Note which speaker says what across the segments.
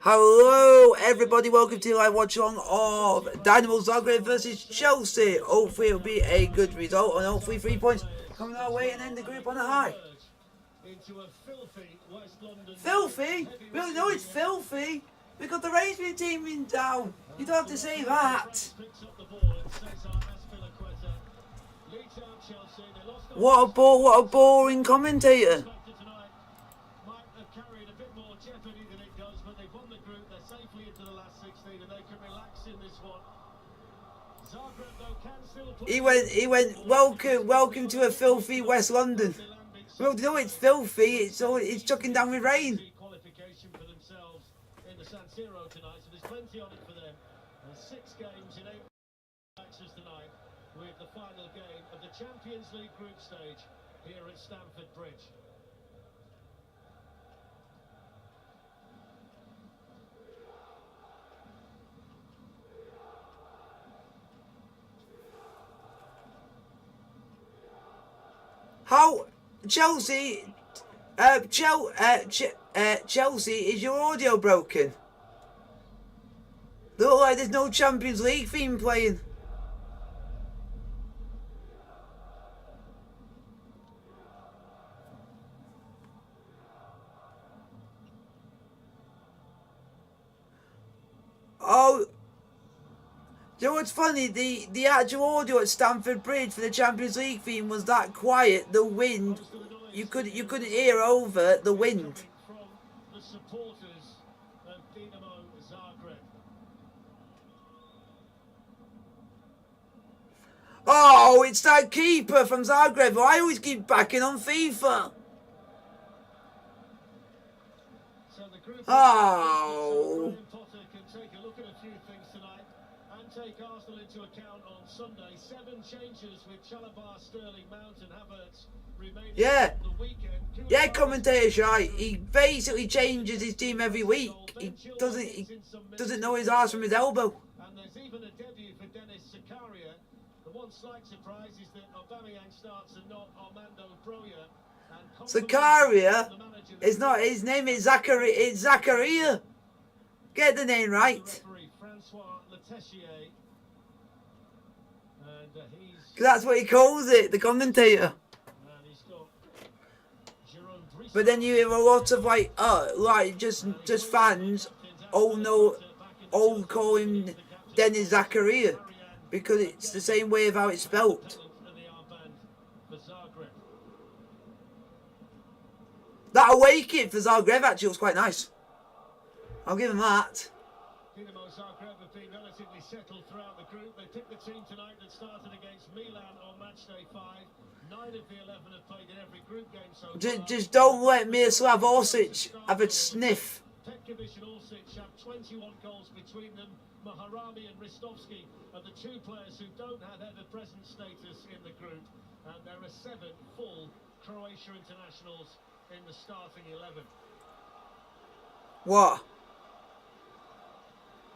Speaker 1: Hello everybody, welcome to live watch along of Dinamo Zagreb versus Chelsea. Hopefully it'll be a good result and hopefully 3 points coming our way and end the group on a high. Filthy? We don't know it's filthy because the rain's been teaming down. You don't have to say that. What a boring commentator. He went, welcome to a filthy West London. Well, you know it's filthy, it's chucking down with rain.
Speaker 2: Qualification for themselves in the San Siro tonight, so there's plenty on it for them. And 6 games in 8 matches tonight, with the final game of the Champions League group stage here at Stamford Bridge.
Speaker 1: How Chelsea, Chelsea, is your audio broken? Look like there's no Champions League theme playing. Oh. You know what's funny? The actual audio at Stamford Bridge for the Champions League theme was that quiet. The wind, you couldn't hear over the wind.
Speaker 2: From the supporters of Dinamo Zagreb.
Speaker 1: Oh, it's that keeper from Zagreb. I always keep backing on FIFA.
Speaker 2: So the group
Speaker 1: Oh.
Speaker 2: Potter can take a look at a few things tonight. And take Arsenal into account on Sunday. 7 changes with Chalobah, Sterling, Mount and Havertz remaining
Speaker 1: Yeah.
Speaker 2: on the weekend.
Speaker 1: Yeah, commentator's right. He basically changes his team every week. He doesn't know his arse from his elbow.
Speaker 2: And there's even a debut for Dennis Zakaria. The one slight surprise is that Aubameyang starts and not Armando Broja.
Speaker 1: Zakaria is not, his name is Zachary. It's Zakaria. Get the name right. Because that's what he calls it, the commentator. But then you hear a lot of just fans all call him Dennis Zakaria because it's the same way of how it's spelt. That away kit for Zagreb actually was quite nice. I'll give him that.
Speaker 2: Dinamo Zagreb have been relatively settled throughout the group. They picked the team tonight that started against Milan on matchday 5. 9 of the 11 have played in every group game so far.
Speaker 1: Just don't let Miroslav Orsic have a sniff.
Speaker 2: Petkovic and Orsic have 21 goals between them. Maharami and Ristovski are the 2 players who don't have ever-present status in the group. And there are 7 full Croatia internationals in the starting 11.
Speaker 1: What?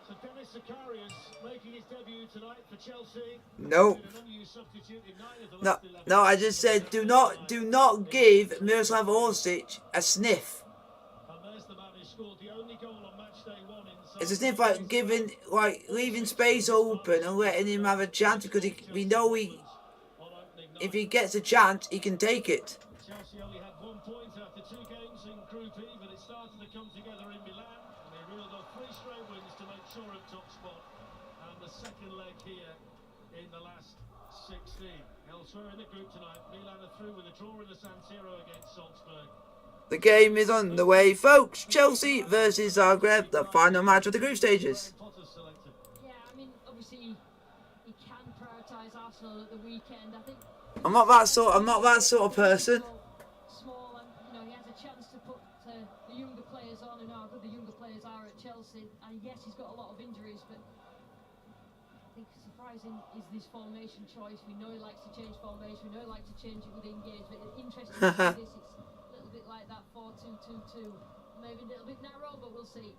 Speaker 2: So Dennis Zakaria's making his debut tonight for Chelsea.
Speaker 1: Nope. No, I just said do not give Miroslav Orsic a sniff.
Speaker 2: And there's the man who scored the only goal on matchday 1 in
Speaker 1: It's a sniff like leaving space open and letting him have a chance because we know if he gets a chance he can take it.
Speaker 2: Chelsea only had 1 point after 2 games in Group E, but it started to come together in Milan. And they reeled off 3 straight wins to make sure of top spot. And the second leg here in the last 16. Elsewhere in the group tonight, Milan are through with a draw in the San Siro against Salzburg.
Speaker 1: The game is on the way, folks. Chelsea versus Zagreb, the final match of the group stages.
Speaker 3: Yeah, I mean, obviously he can prioritise Arsenal at the weekend. I think
Speaker 1: I'm not that sort of person.
Speaker 3: Small, and you know he has a chance to put the younger players on, and how good the younger players are at Chelsea. And yes, he's got a lot of injuries, but I think surprising is this formation choice. We know he likes to change formation. We know he likes to change it within games. But interesting to see this. It's a little bit like that 4-2-2-2. Maybe a little bit narrow, but we'll see.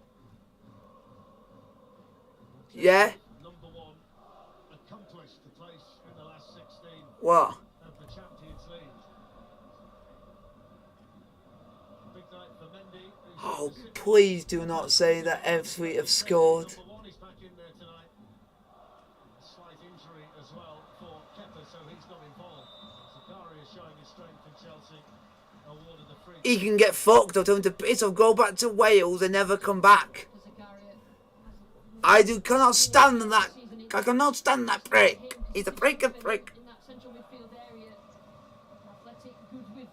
Speaker 1: Yeah.
Speaker 2: Number 1 accomplished the place in the last 16.
Speaker 1: What?
Speaker 2: Of the Champions League. Big night for Mendy, who
Speaker 1: Oh, please do not say that F3 have scored.
Speaker 2: Number one is back in there tonight. A slight injury as well for Kepa, so he's not involved. Zakaria showing his strength in Chelsea. Awarded the free.
Speaker 1: He can get fucked. I'll tell him to piss off, go back to Wales and never come back. Cannot stand that. I cannot stand that prick. He's a prick of prick.
Speaker 3: In that central midfield area, athletic, good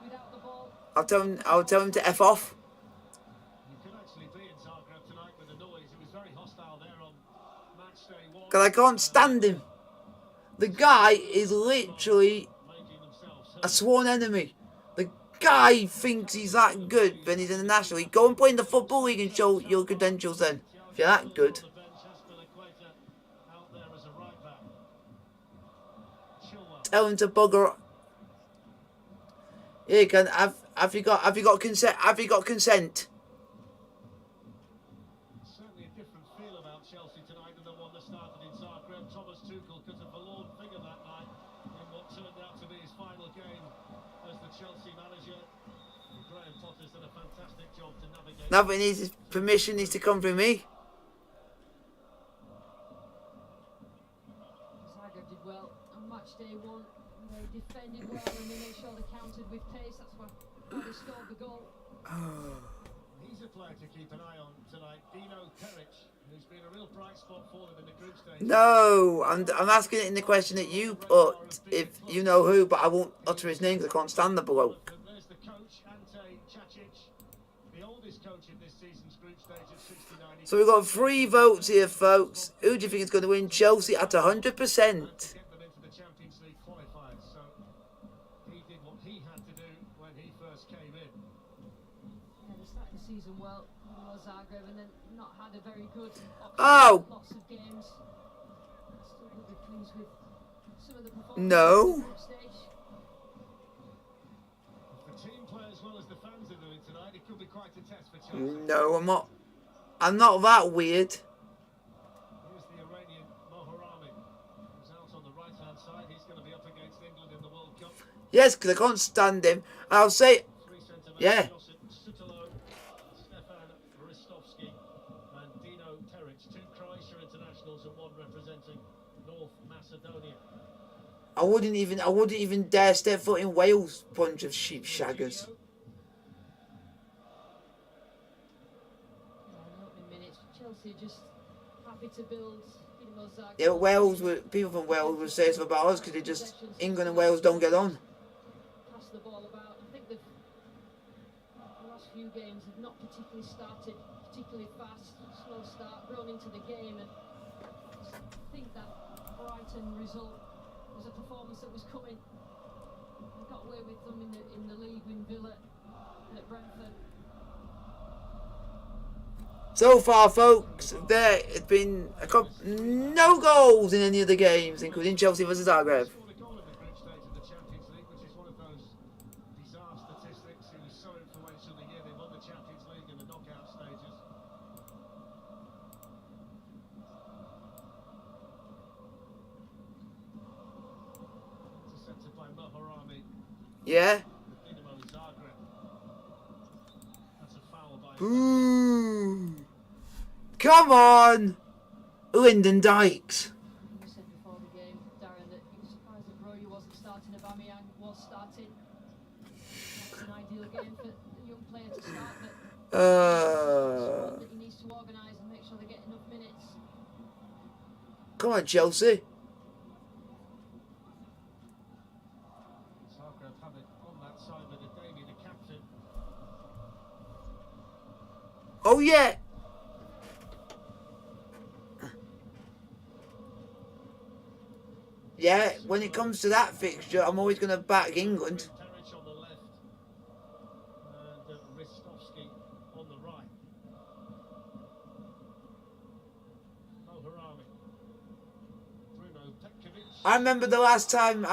Speaker 3: without the ball.
Speaker 1: I'll tell him to F off.
Speaker 2: You could actually be in Zagreb tonight with the noise. It was very hostile there on match day one.
Speaker 1: Because I can't stand him. The guy is literally
Speaker 2: Making themselves
Speaker 1: a sworn enemy. The guy thinks he's that good when he's in the National League. Go and play in the Football League and show your credentials then. If you're that good.
Speaker 2: on the bench. Aspilicueta out there as a right back. Chilwell.
Speaker 1: Tell him to bugger. Yeah, can have you got consent? Have you got consent?
Speaker 2: Certainly a different feel about Chelsea tonight than the one that started in Zagreb. Thomas Tuchel cut a forlorn figure that night in what turned out to be his final game as the Chelsea manager. Graham Potter's done a fantastic job to navigate.
Speaker 1: Now that he needs his permission needs to come from me.
Speaker 3: Zagreb did well on match day one. They defended well and they made sure they countered with pace. That's why they scored the goal.
Speaker 2: He's a player to keep an eye on tonight. Dino Teric, who's been a real bright spot for them in the group stage.
Speaker 1: No, I'm asking it in the question that you put. If you know who, but I won't utter his name because I can't stand the bloke.
Speaker 2: And there's the coach, Ante Čačić, the oldest coach in this season's group stage at 69.
Speaker 1: So we've got 3 votes here, folks. Who do you think is going to win? Chelsea at 100%.
Speaker 2: To get them into the Champions League qualifiers. So he did what he had to do when he first came in.
Speaker 3: Yeah, they started the season well, Zagreb, and then not had a very good
Speaker 1: Oh.
Speaker 3: lots of games. Still will be pleased with some of the performances
Speaker 1: No.
Speaker 3: in the group stage.
Speaker 2: If the team play as well as the fans are doing tonight, it could be quite a test for Chelsea.
Speaker 1: No, I'm not. I'm not that weird.
Speaker 2: Here's the Iranian Moharami, who's out on the right-hand side. He's going to be up against England in the World Cup.
Speaker 1: Yes, because I can't stand him. I'll say,
Speaker 2: 3 centre-backs,
Speaker 1: Yeah.
Speaker 2: Josip Sutalo, Stefan Ristovski, and Dino Teric, 2 Croatia internationals and 1 representing North Macedonia.
Speaker 1: I wouldn't even dare step foot in Wales. Bunch of sheep shaggers.
Speaker 3: Yeah, in the opening minutes, Chelsea just happy to build Dinamo Zagreb.
Speaker 1: Yeah, Wales. People from Wales would say it's about us because England and Wales don't get on.
Speaker 3: Pass the ball about. I think the last few games have not particularly started particularly fast. Slow start, grown into the game, and I think that Brighton result was a performance that was coming. They got away with them in the league with Villa and at Brentford.
Speaker 1: So far, folks, there has been no goals in any of the games, including Chelsea versus Zagreb.
Speaker 2: Scored a goal in the group stage of the Champions League, which is one of those bizarre statistics. It was so influential the year they won the Champions League in the knockout stages. Intercepted by Moharami,
Speaker 1: Yeah.
Speaker 2: Dinamo Zagreb. That's a foul by.
Speaker 1: Ooh. Come on, Lyndon Dykes.
Speaker 3: You said before the game, Darren, that you were surprised that Broja wasn't starting. Aubameyang was starting. That's an ideal game for the young player to start, but that he needs to organise and make sure they get enough minutes.
Speaker 1: Come on, Chelsea.
Speaker 2: Zagreb have it on that side with Ademi, the captain.
Speaker 1: Oh yeah. Yeah, when it comes to that fixture, I'm always going to back England.
Speaker 2: Teric on the left and Ristovski on the right. Moharami. Bruno Petkovic.
Speaker 1: I remember the last time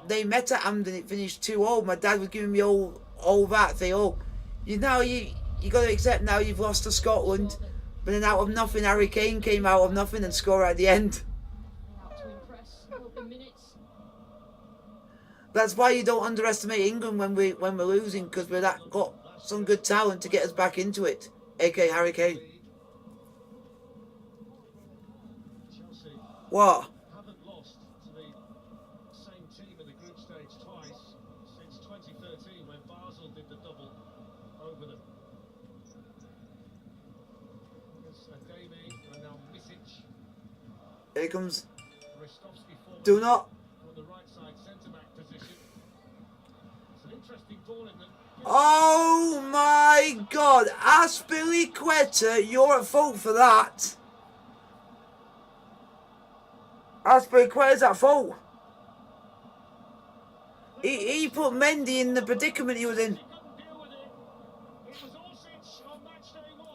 Speaker 1: they met at Hampden, it finished 2-0. My dad was giving me all that thing. Oh, you got to accept now you've lost to Scotland. But then out of nothing, Harry Kane came out of nothing and scored at the end.
Speaker 3: Out to impress, open minutes.
Speaker 1: That's why you don't underestimate England when we're losing, because we're that got some good talent to get us back into it, aka Harry Kane.
Speaker 2: Chelsea
Speaker 1: What?
Speaker 2: haven't lost to the same team in the group stage twice since 2013 when Basel did the double over them. It's Ademi and now Misic.
Speaker 1: Here he comes.
Speaker 2: Ristovski forward
Speaker 1: Do not.
Speaker 2: from the right side centre-back position. It's an interesting ball in the...
Speaker 1: Oh my God, Azpilicueta, you're at fault for that. Azpilicueta's at fault. He put Mendy in the predicament he was in.
Speaker 2: He couldn't deal with it. It was Orsic on match day 1,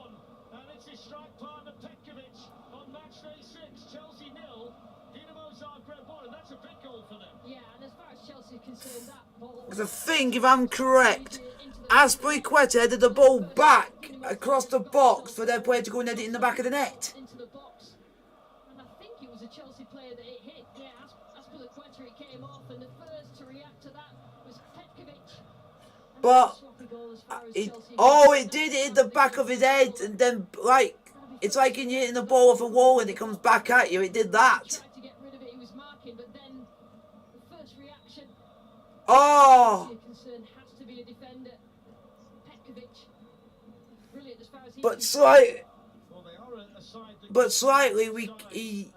Speaker 2: and it's his strike partner Petkovic on match day 6. Chelsea 0, Dinamo Zagreb 1, and that's a big goal for them.
Speaker 3: Yeah, and as far as Chelsea are concerned, that ball...
Speaker 1: Because I think, if I'm correct, Azpilicueta headed the ball back across the box for their player to go and head it in the back of the net.
Speaker 3: into the box. And I think it was a Chelsea player that it hit. Yeah, Azpilicueta, it came off, and the first to react to that was Petkovic. And
Speaker 1: But
Speaker 3: that's a sloppy goal as far as
Speaker 1: it,
Speaker 3: Chelsea
Speaker 1: oh, it did hit the back of his head, and then like it's like you're hitting the ball off a wall and it comes back at you. It did that.
Speaker 3: tried to get rid of it, he was marking, but then the first reaction,
Speaker 1: Oh,
Speaker 3: your concern has to be a defender. Petkovic, brilliant as far as he
Speaker 1: but
Speaker 3: can-
Speaker 1: slight,
Speaker 2: Well, they are a side that
Speaker 1: but slightly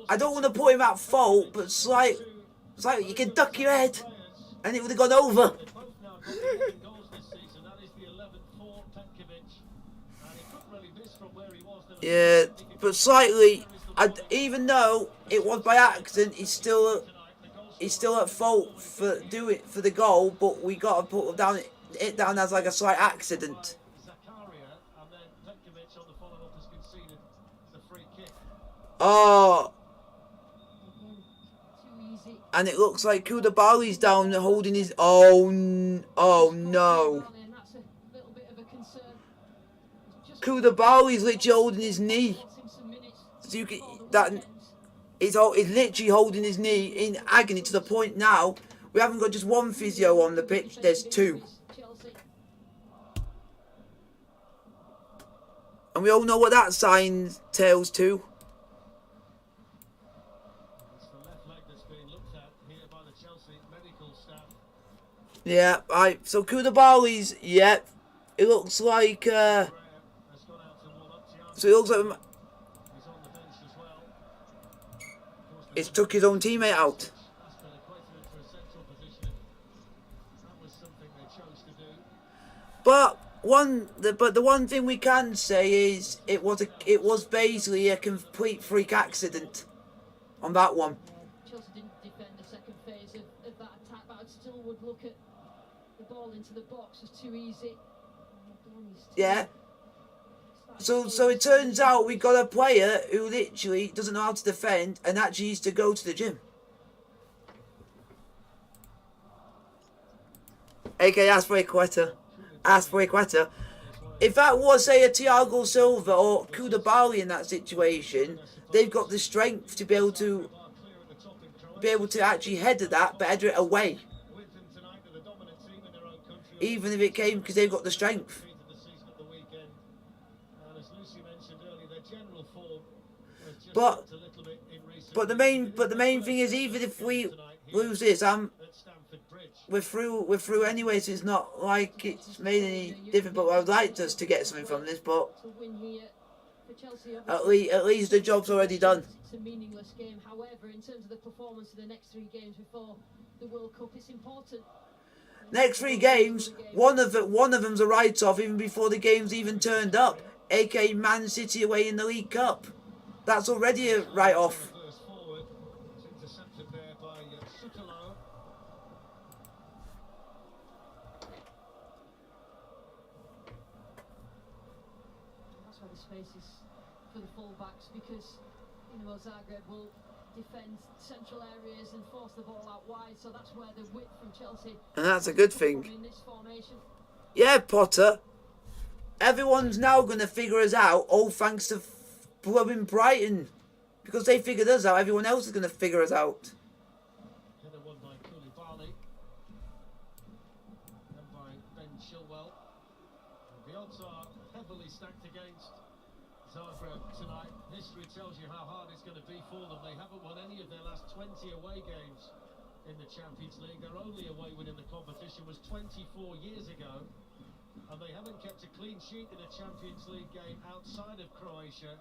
Speaker 1: I don't want to put him at fault, but slightly you can duck your head, and it would have gone over.
Speaker 2: They've both now got 11 goals this season. That is the 11th for Petkovic. And he couldn't really miss from where he was.
Speaker 1: Yeah, but slightly, even though it was by accident, he's still at fault for the goal. But we got to put it down as like a slight accident.
Speaker 2: Zakaria, and then Petkovic on the follow-up has conceded the free kick.
Speaker 1: Oh,
Speaker 3: Too easy.
Speaker 1: and it looks like Koulibaly's down holding his. Oh no!
Speaker 3: And that's a little bit of a concern. Just
Speaker 1: Koulibaly's literally holding his knee.
Speaker 3: cost him some minutes
Speaker 1: So you can,
Speaker 3: before the
Speaker 1: that
Speaker 3: weekend.
Speaker 1: he's literally holding his knee in agony to the point now we haven't got just one physio on the pitch. There's two,
Speaker 3: Chelsea.
Speaker 1: and we all know what that sign tells to.
Speaker 2: It's the left leg that's being looked at here by the Chelsea medical staff.
Speaker 1: Yeah, so Koulibaly's, yeah, it looks like,
Speaker 2: Graham has gone out to warm up. Thiago
Speaker 1: so it looks like
Speaker 2: is on the bench as well. Of course,
Speaker 1: it's took his own teammate out.
Speaker 2: Azpilicueta into a central position. That was something they chose to do.
Speaker 1: But the one thing we can say is it was basically a complete freak accident on that one.
Speaker 3: Chelsea didn't defend the second phase of that attack, but I still would look at the ball into the box as too easy.
Speaker 1: Yeah. So it turns out we got a player who literally doesn't know how to defend and actually used to go to the gym. A.K.A. Azpilicueta. If that was, say, a Thiago Silva or Koulibaly in that situation, they've got the strength to be able to actually head at that, but head it away.
Speaker 2: With them tonight, they're the dominant team in their own country.
Speaker 1: Even if it came because they've got the strength.
Speaker 2: Defeated the season at the weekend. And as Lucy mentioned earlier, their general form has just
Speaker 1: But-
Speaker 2: dropped a little bit in recent
Speaker 1: But the main thing is, even if we lose this,
Speaker 2: at Stamford Bridge.
Speaker 1: we're through anyway, so it's not like it's made any difference. But I would like us to get something from this, but
Speaker 3: To win here for Chelsea,
Speaker 1: at least the job's already done.
Speaker 3: It's a meaningless game. However, in terms of the performance of the next 3 games before the World Cup, it's important.
Speaker 1: Next 3 games, one of them's a write-off even before the game's even turned up. A.K.A. Man City away in the League Cup. That's already a write-off.
Speaker 2: Reverse forward. It's intercepted there by Sutalo.
Speaker 3: That's why the space is for the full-backs, because Dinamo Zagreb will defend central areas and force the ball out wide, so that's where the width from Chelsea
Speaker 1: And that's a good
Speaker 3: come
Speaker 1: thing.
Speaker 3: in this formation.
Speaker 1: Yeah, Potter. Everyone's now going to figure us out, all thanks to blowing Brighton. Because they figured us out, everyone else is going to figure us out.
Speaker 2: Header won by Koulibaly. Then by Ben Chilwell. odds are heavily stacked against Zagreb tonight. History tells you how hard it's going to be for them. They haven't won any of their last 20 away games in the Champions League. Their only away win in the competition was 24 years ago. And they haven't kept a clean sheet in a Champions League game outside of Croatia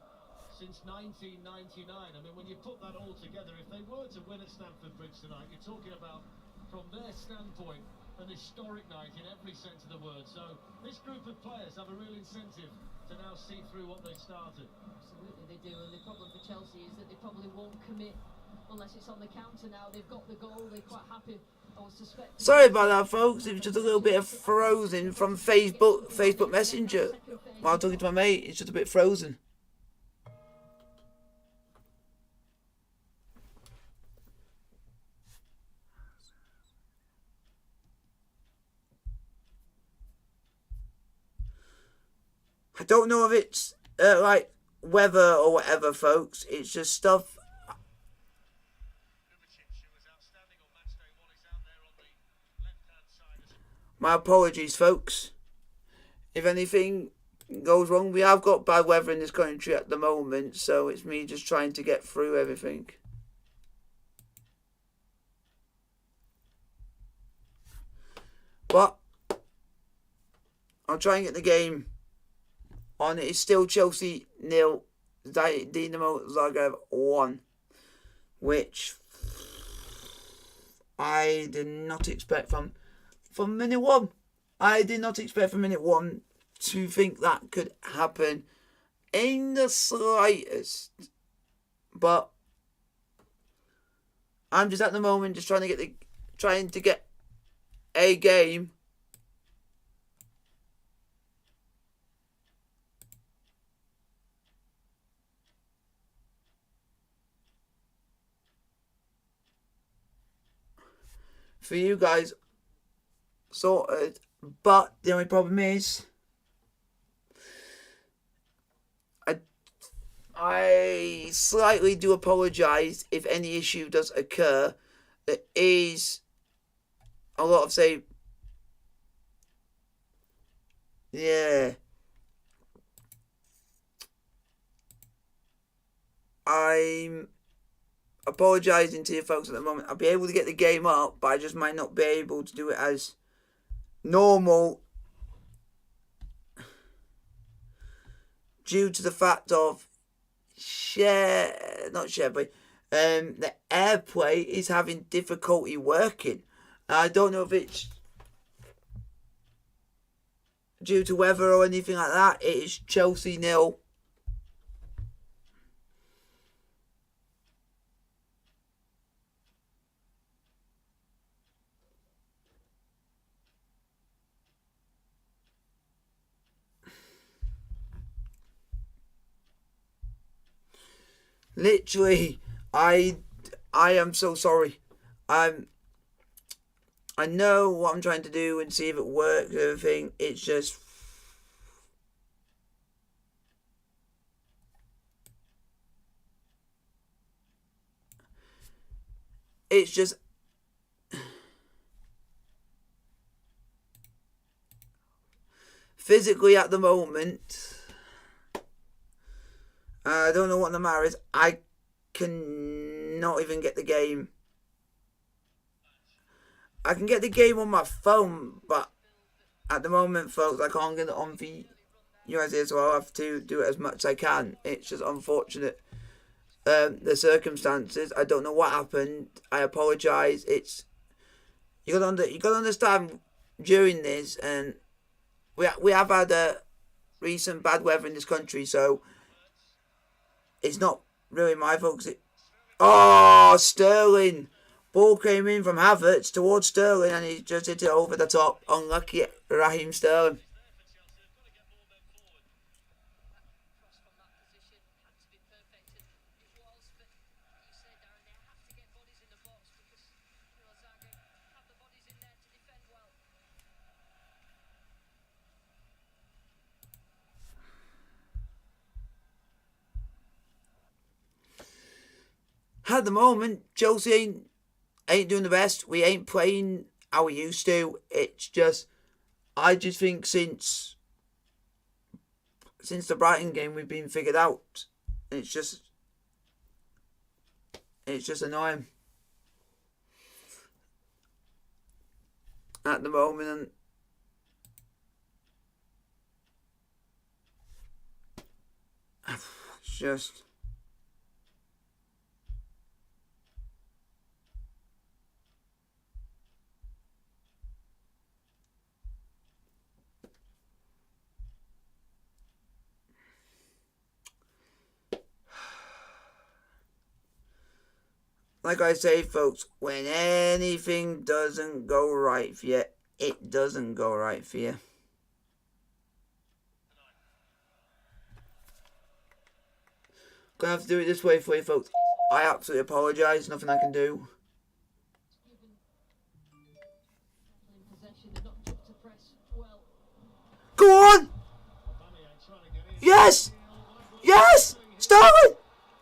Speaker 2: since 1999. I mean, when you put that all together, if they were to win at Stamford Bridge tonight, you're talking about, from their standpoint, an historic night in every sense of the word. So this group of players have a real incentive to now see through what they've started.
Speaker 3: Absolutely they do, and the problem for Chelsea is that they probably won't commit unless it's on the counter now. They've got the goal, they're quite happy. I would suspect.
Speaker 1: Sorry about that, folks. It was just a little bit of frozen from Facebook Messenger. While talking to my mate, it's just a bit frozen. I don't know if it's like weather or whatever, folks. It's just stuff. My apologies, folks. If anything goes wrong, we have got bad weather in this country at the moment, so it's me just trying to get through everything. But I'll try and get the game on. It's still Chelsea 0, Dinamo Zagreb 1, which I did not expect from minute one. I did not expect from minute one to think that could happen in the slightest. But I'm just at the moment just trying to get a game for you guys sorted. But the only problem is I slightly do apologise if any issue does occur. There is a lot of I'm apologising to you folks at the moment. I'll be able to get the game up, but I just might not be able to do it as normal due to the fact of the AirPlay is having difficulty working. I don't know if it's due to weather or anything like that. It is Chelsea 0. Literally, I am so sorry. I know what I'm trying to do and see if it works and everything. It's just physically at the moment, I don't know what the matter is. I cannot even get the game. I can get the game on my phone, but at the moment, folks, I can't get it on the USA, so I'll have to do it as much as I can. It's just unfortunate. The circumstances. I don't know what happened. I apologise. You gotta understand during this, and we have had recent bad weather in this country, so it's not really my fault. Sterling. Ball came in from Havertz towards Sterling and he just hit it over the top. Unlucky Raheem Sterling. At the moment, Chelsea ain't doing the best. We ain't playing how we used to. It's just, I just think since since the Brighton game we've been figured out. It's just annoying at the moment. It's just like I say, folks, when anything doesn't go right for you, it doesn't go right for you. Gonna have to do it this way for you, folks. I absolutely apologise. Nothing I can do. Go on! Yes! Yes! Sterling!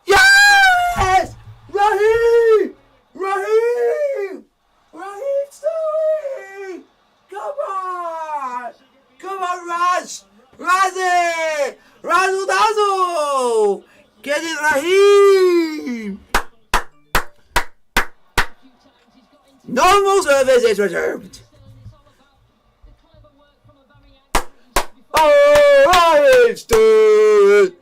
Speaker 1: Yes! Raheem! Raheem! Raheem Sterling! Come on! Come on, Raz! Razzie! Razzle dazzle! Get it, Raheem! Normal service is returned. Oh, Raheem Sterling!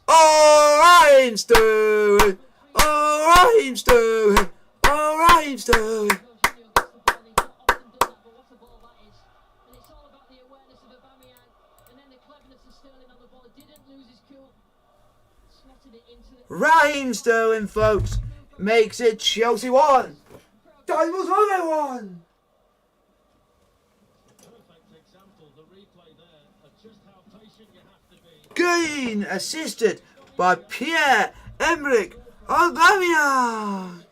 Speaker 1: Oh, Raheem Sterling! Oh, Raheem Sterling! Oh, Raheem Sterling! Raheem Sterling, folks, makes it Chelsea 1. Dinamo Zagreb 1. Gain assisted by Pierre-Emerick Aubameyang.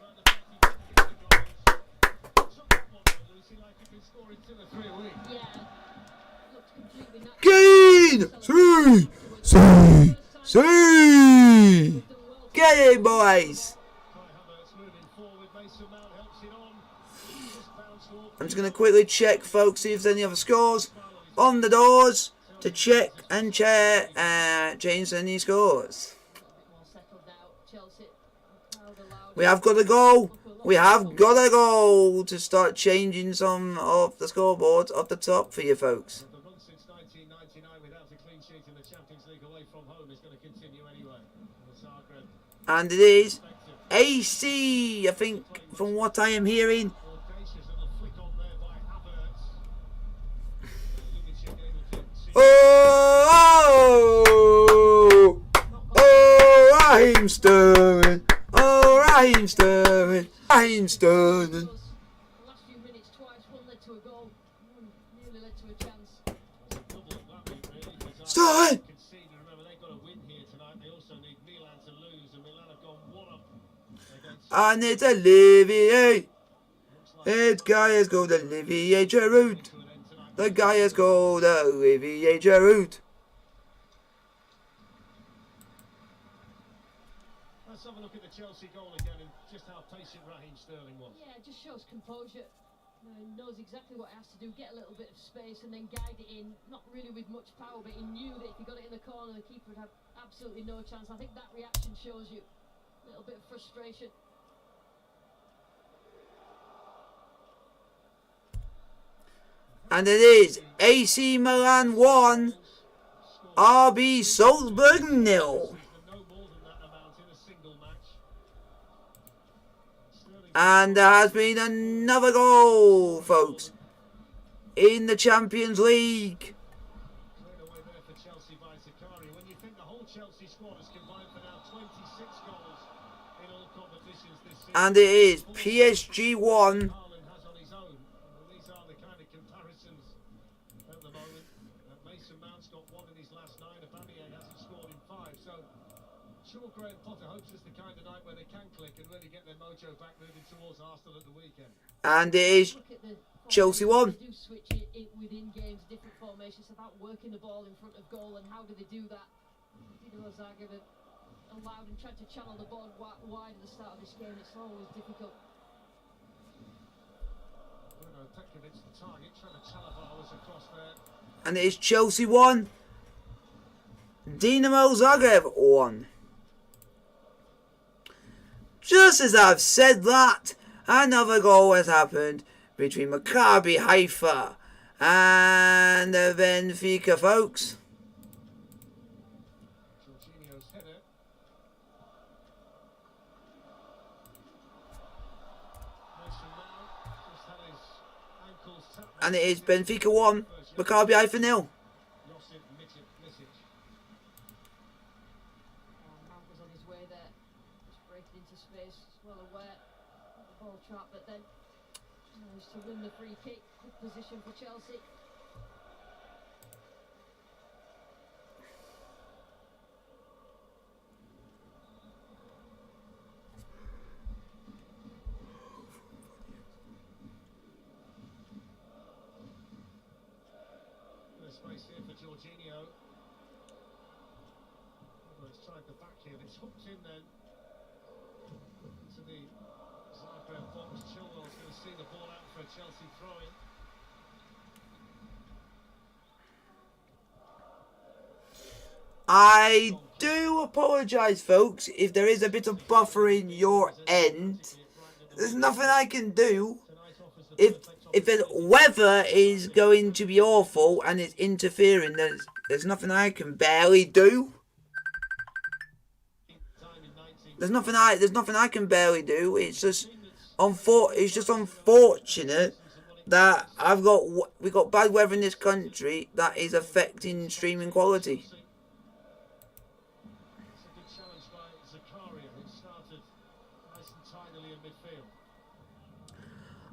Speaker 1: Gain! See! Get it, boys! I'm just going to quickly check, folks, see if there's any other scores on the doors to check and change any scores. We have got a goal. We have got a goal to start changing some of the scoreboards off the top for you, folks. And it is AC, I think, from what I am hearing. Oh, Raheem Sterling. Oh, Raheem Sterling. Raheem Sterling. Sterling. And it's Olivier. It's guy has called Olivier Giroud. The guy has called Olivier Giroud.
Speaker 2: Let's have a look at the Chelsea goal again and just how patient Raheem Sterling was.
Speaker 3: Yeah, it just shows composure. He knows exactly what he has to do, get a little bit of space and then guide it in. Not really with much power, but he knew that if he got it in the corner, the keeper would have absolutely no chance. I think that reaction shows you a little bit of frustration.
Speaker 1: And it is AC Milan 1, RB Salzburg 0. And there has been another goal, folks, in the Champions League. And it is PSG 1. And it is Chelsea 1.
Speaker 3: Switch it within games, different formations. It's about working the ball in front of goal, and how do they do that? Dinamo Zagreb allowed and tried to channel the ball wide at the start of this game. It's always difficult.
Speaker 1: And it is Chelsea 1, Dinamo Zagreb 1. Just as I've said that, another goal has happened between Maccabi Haifa and Benfica, folks.
Speaker 2: Jorginho's header. Mason Mount just had his ankles tapped.
Speaker 1: And it is Benfica 1, Maccabi Haifa 0.
Speaker 2: Josip Micic.
Speaker 3: Mount was on his way there, just breaking into space, well aware of the ball trap, but then managed to win the free kick. Good position for Chelsea.
Speaker 2: There's space here for Jorginho. Well, it's tried the back here. It's hooked in then to the Zagreb box. Chilwell's going to see the ball out for a Chelsea throw-in.
Speaker 1: I do apologise, folks, if there is a bit of buffer in your end. There's nothing I can do. If the weather is going to be awful and it's interfering, there's nothing I can barely do. There's nothing I can barely do. It's just unfortunate that we've got bad weather in this country that is affecting streaming quality.
Speaker 2: It's a good challenge by Zakaria, who started nice and tidily in midfield.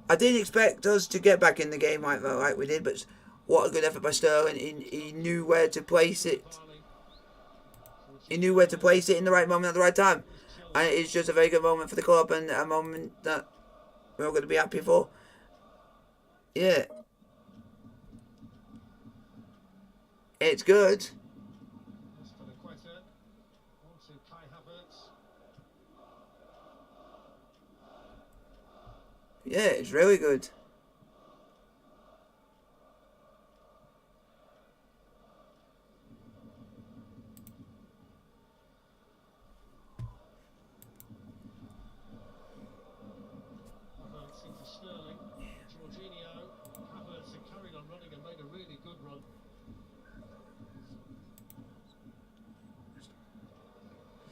Speaker 1: I didn't expect us to get back in the game like we did, but what a good effort by Sterling. He knew where to place it. He knew where to place it in the right moment at the right time. And it's just a very good moment for the club and a moment that we're all going to be happy for. Yeah. It's good.
Speaker 2: That's for the Quetta. On to Kai Havertz.
Speaker 1: Yeah, it's really good.
Speaker 2: Havertz into Sterling. Jorginho. Havertz had carried on running and made a really good run.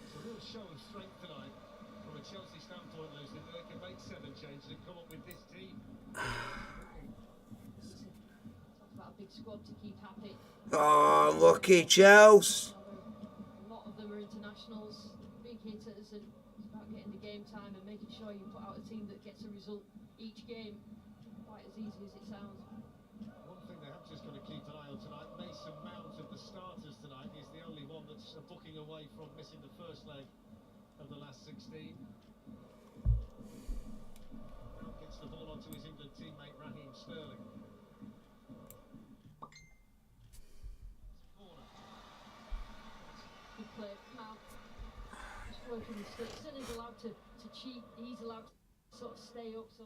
Speaker 2: It's a real show of strength tonight from a Chelsea standpoint, Lucy. They can make 7 changes and come up with this team.
Speaker 3: Talked about a big squad to keep happy.
Speaker 1: Oh, lucky Chelsea.
Speaker 3: A lot of them are internationals, big hitters, and it's about getting the game time and making sure you put out a team that gets a result each game. Quite as easy as it sounds.
Speaker 2: One thing they have just got to keep an eye on tonight, Mason Mount of the starters tonight is the only one that's booking away from missing the first leg of the last 16. Mount gets the ball onto his England teammate Raheem Sterling. Corner.
Speaker 3: Good play, Mount. Just working the sticks, and he's allowed to cheat. He's allowed to sort of stay up. So.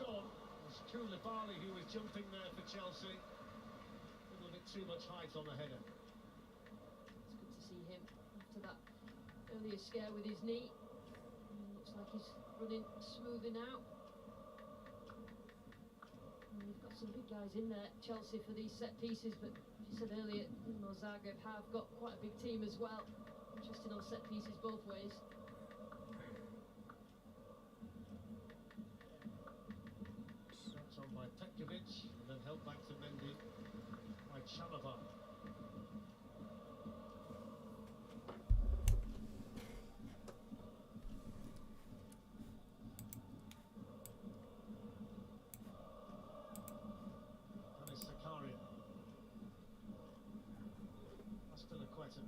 Speaker 2: On. It's Koulibaly who was jumping there for Chelsea. A little bit too much height on the header.
Speaker 3: It's good to see him after that earlier scare with his knee. Looks like he's running smoothly now. And you've got some big guys in there, Chelsea, for these set pieces, but as you said earlier, Dinamo Zagreb have got quite a big team as well. Interesting on set pieces both ways.
Speaker 2: On by Petkovic and then held back to Mendy by Chalobah. And it's Zakaria. That's still a Quetta.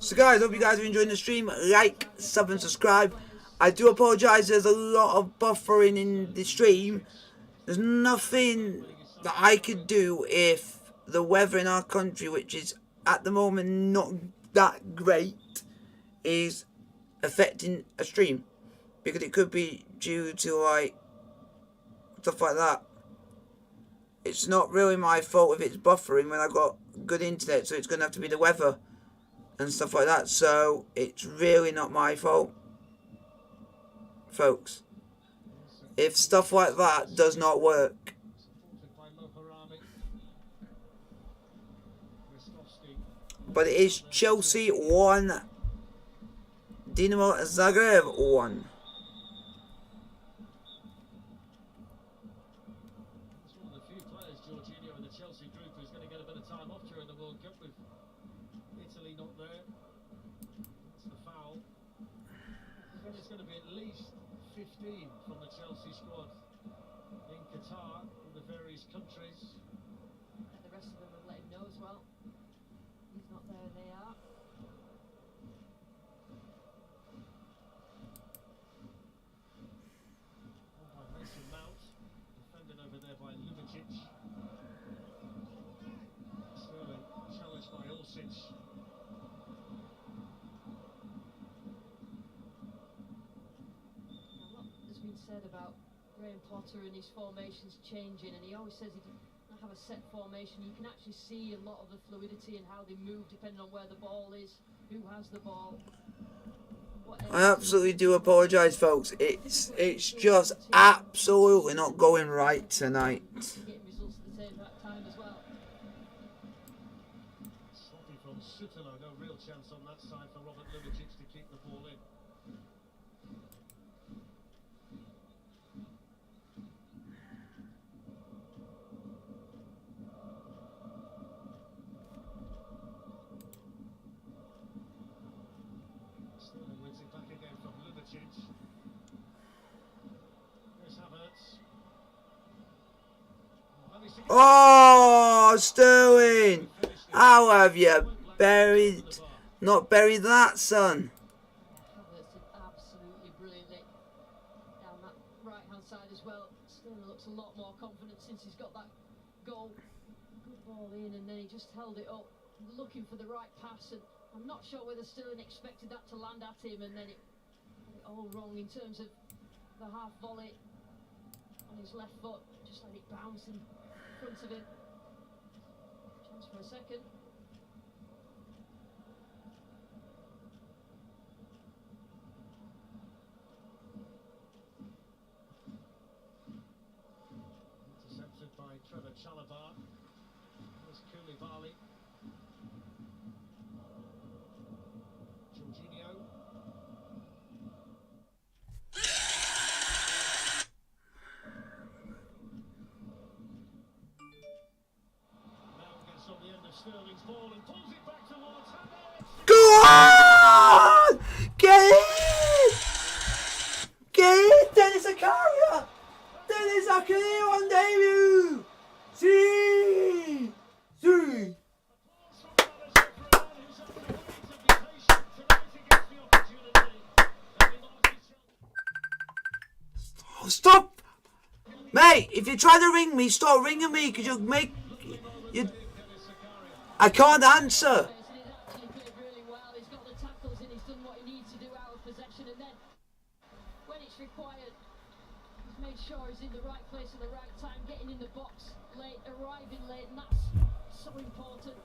Speaker 1: So guys, hope you guys are enjoying the stream. Like, sub and subscribe. I do apologise, there's a lot of buffering in the stream. There's nothing that I could do if the weather in our country, which is at the moment not that great, is affecting a stream. Because it could be due to like stuff like that. It's not really my fault if it's buffering when I've got good internet, so it's going to have to be the weather and stuff like that. So it's really not my fault, folks, if stuff like that does not work. But it is Chelsea 1, Dinamo Zagreb 1.
Speaker 2: From the Chelsea squad in Qatar, in the various countries.
Speaker 3: And the rest of them have let him know as well. He's not there, they are.
Speaker 2: By Mason Mount, defended over there by Lubacic. Sterling challenged by Olsic.
Speaker 3: Said about Graham Potter and his formations changing, and he always says he doesn't have a set formation. You can actually see a lot of the fluidity and how they move depending on where the ball is, who has the ball.
Speaker 1: I absolutely do apologise, folks. It's just absolutely not going right tonight.
Speaker 3: Getting results at the same time as well.
Speaker 2: Sloppy from Sutalo, no real chance on that side for Robert Lubacic to keep the ball in.
Speaker 1: Oh, Sterling! How have you not buried that, son?
Speaker 3: Havertz did absolutely brilliantly down that right-hand side as well. Sterling looks a lot more confident since he's got that goal. Good ball in, and then he just held it up, looking for the right pass. And I'm not sure whether Sterling expected that to land at him, and then it all wrong in terms of the half volley on his left foot. Just let it bounce in front of him. Chance for a second.
Speaker 2: Intercepted by Trevor Chalobah. There's Koulibaly. Jorginho. Sterling's ball and pulls it back towards Havertz.
Speaker 1: Go on! Get it! Get it, Dennis Zakaria! Dennis Zakaria on debut! See! See! Oh, stop! Mate, if you try to ring me, stop ringing me, because you'll make... I can't answer.
Speaker 3: He's actually played really well. He's got the tackles in. He's done what he needs to do out of possession, and then when it's required, he's made sure he's in the right place at the right time, getting in the box late, arriving late, and that's so important.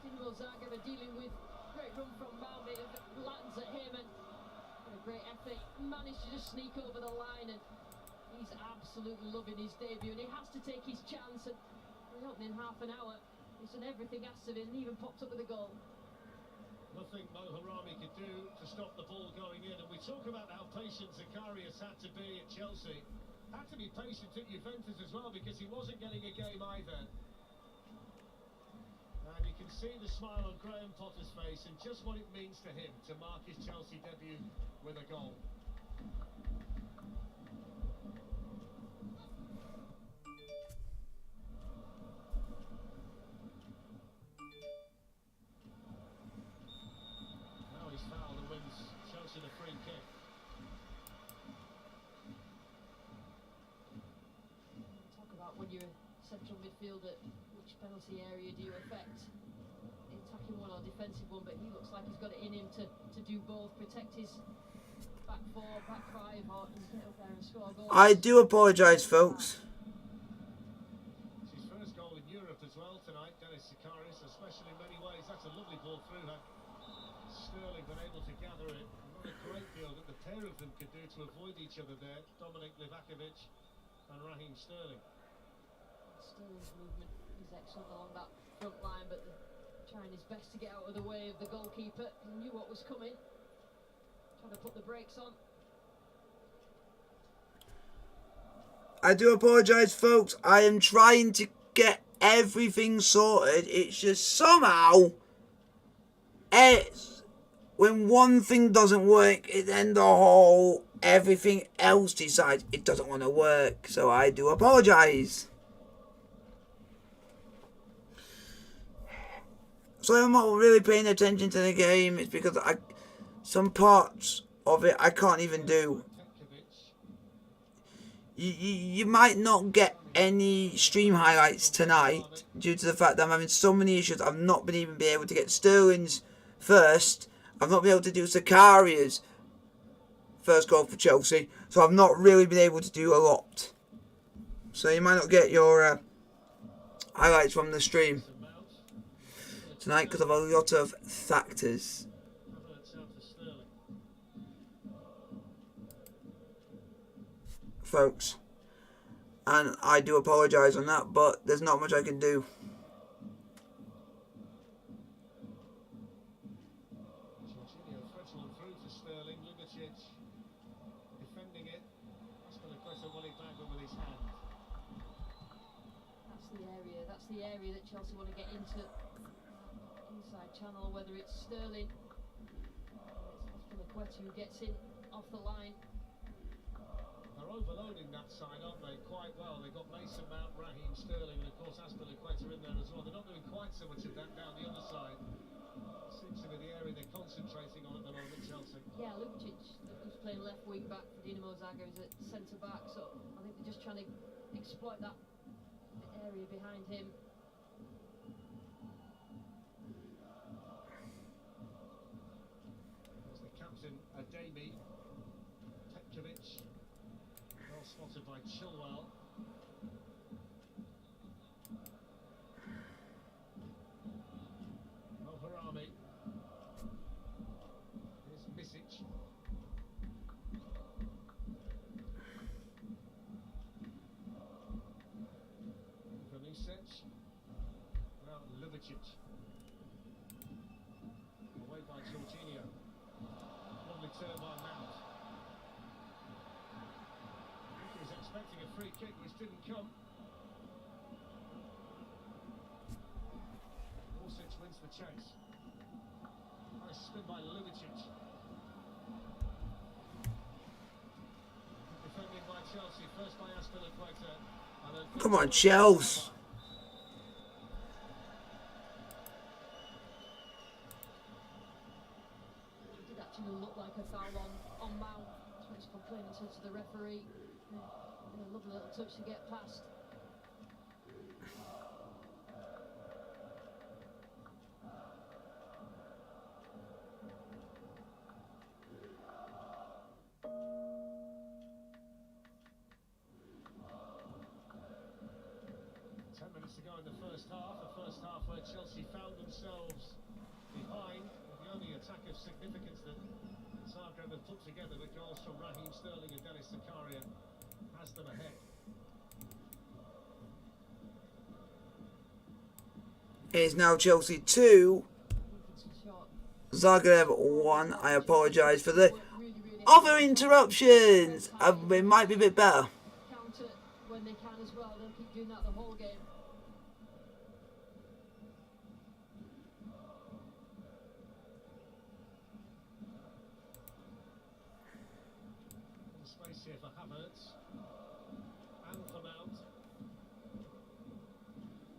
Speaker 3: Dinamo Zagreb are dealing with great run from Mount. It lands at him, and a great effort. He managed to just sneak over the line, and he's absolutely loving his debut, and he has to take his chance. And we're opening in half an hour. He's done everything asked of him, and even popped up with a goal.
Speaker 2: Nothing Mo Harami could do to stop the ball going in. And we talk about how patient Zacharias had to be at Chelsea. Had to be patient at Juventus as well, because he wasn't getting a game either. And you can see the smile on Graham Potter's face and just what it means to him to mark his Chelsea debut with a goal.
Speaker 3: central midfielder, which penalty area do you affect? The attacking one or defensive one? But he looks like he's got it in him to do both, protect his back four, back five, or get up there and score goals.
Speaker 1: I do apologise, folks.
Speaker 2: It's his first goal in Europe as well tonight, Dennis Zakarias, a special in many ways. That's a lovely ball through her. Sterling been able to gather it. Not a great deal that the pair of them could do to avoid each other there. Dominic Livakovic and Raheem Sterling.
Speaker 3: Sterling's movement is excellent along that front line, but trying his best to get out of the way of the goalkeeper. He knew what was coming. Trying to put the brakes on.
Speaker 1: I do apologise, folks. I am trying to get everything sorted. It's just somehow, when one thing doesn't work, then everything else decides it doesn't want to work. So I do apologise. So I'm not really paying attention to the game. It's because some parts of it I can't even do. You might not get any stream highlights tonight due to the fact that I'm having so many issues. I've not been even able to get Sterling's first. I've not been able to do Zakaria's first goal for Chelsea. So I've not really been able to do a lot. So you might not get your highlights from the stream tonight because of a lot of factors. Folks, and I do apologise on that, but there's not much I can do.
Speaker 2: Through to Sterling, Lubicic defending it. Aspilicueta won it back with his hand.
Speaker 3: That's the area that Chelsea want to get into. Inside channel, whether it's Sterling, it's Aspilicueta who gets in off the line.
Speaker 2: They're overloading that side, aren't they? Quite well. They've got Mason Mount, Raheem Sterling, and of course Aspilicueta in there as well. They're not doing quite so much of that down the other side. Seems to be the area they're concentrating on at the moment, Chelsea.
Speaker 3: Yeah, Lubicic, who's playing left wing back for Dinamo Zagreb, is at centre back, so I think they're just trying to exploit that area behind him.
Speaker 2: There's the captain, Ademi, Petkovic. Well spotted by Chilwell. Moharami. Here's Misic. Vanisic. Now Lubicic. Away by Jorginho. Lovely turn by Mount. He was expecting a free kick which didn't come. Orsic wins the chase. Nice spin by Lubicic. Defending by Chelsea, first by Aspilicueta.
Speaker 1: Come on, Chelsea.
Speaker 3: It did actually look like a foul on Mount. That's what he's complaining to the referee. A lovely little touch to get past.
Speaker 2: Minutes to go in the first half. The first half where Chelsea found themselves behind. The only attack of significance that Zagreb have put together with goals from Raheem Sterling and Dennis Zakaria has them ahead.
Speaker 1: It is now Chelsea 2, Zagreb 1. I apologise for the other interruptions. It might be a bit better.
Speaker 3: Counter when they can as well. They'll keep doing that the whole game.
Speaker 2: Space here for Havertz and for Mount.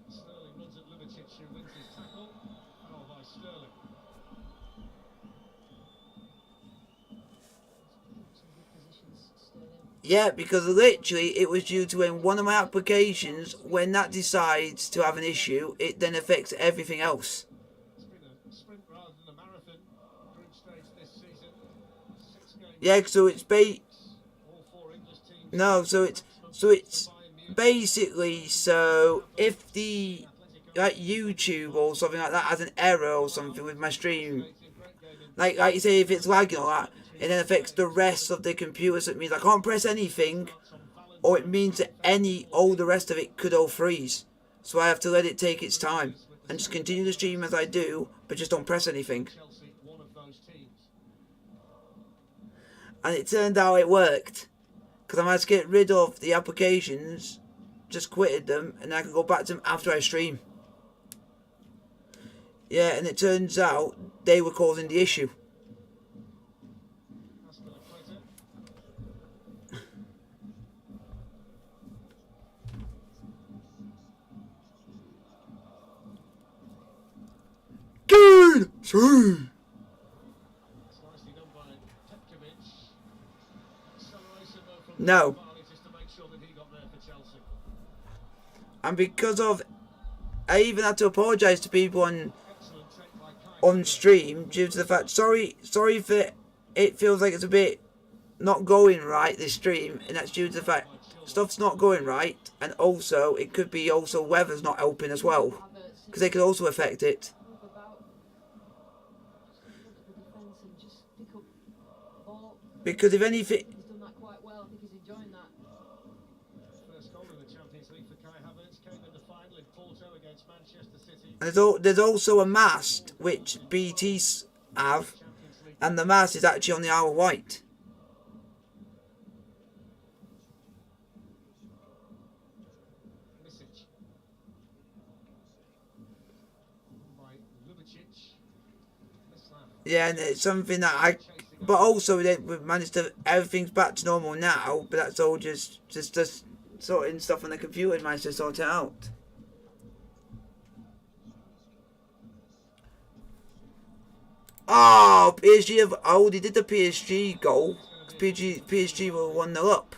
Speaker 2: Sterling runs at Lubicic, who wins his tackle. Foul by Sterling.
Speaker 3: Some good positions, Sterling.
Speaker 1: Yeah, because literally it was due to when one of my applications, when that decides to have an issue, it then affects everything else.
Speaker 2: It's been a sprint rather than a marathon group stage this season. 6 games.
Speaker 1: Yeah, so it's
Speaker 2: All 4 English teams.
Speaker 1: no, so it's basically, so if the like YouTube or something like that has an error or something with my stream, like you say, if it's lagging or that, it then affects the rest of the computer. So it means I can't press anything, or it means that all the rest of it could all freeze. So I have to let it take its time and just continue the stream as I do, but just don't press anything.
Speaker 2: Chelsea, one of those teams.
Speaker 1: And it turned out it worked, because I managed to get rid of the applications, just quitted them, and I can go back to them after I stream. Yeah, and it turns out they were causing the issue.
Speaker 2: That's going to quit it.
Speaker 1: Good!
Speaker 2: It's nicely done by Petkovic. Acceleration though from
Speaker 1: No.
Speaker 2: Barney just to make sure that he got there for Chelsea.
Speaker 1: And because of, I even had to apologise to people
Speaker 2: Excellent take by Kai.
Speaker 1: on stream due to the fact, sorry for it feels like it's a bit not going right, this stream, and that's due to the fact stuff's not going right, and also it could be also weather's not helping as well, because they could also affect it.
Speaker 3: Move about. Just look at the defence and just pick up the ball.
Speaker 1: Because if anything,
Speaker 3: He's done that quite well. I think he's enjoying that.
Speaker 2: First goal in the Champions League for Kai Havertz came in the final in Porto against Manchester City.
Speaker 1: and there's also a mast which BTs have,
Speaker 2: Champions League.
Speaker 1: and the mast is actually on the Isle of Wight.
Speaker 2: Misic. By Lubicic. Mislav.
Speaker 1: Yeah, and it's something that but also we've managed to, everything's back to normal now, but that's all just sorting stuff on the computer, managed to sort it out. Oh, PSG have, oh, they did the PSG goal. PSG were 1-0 up.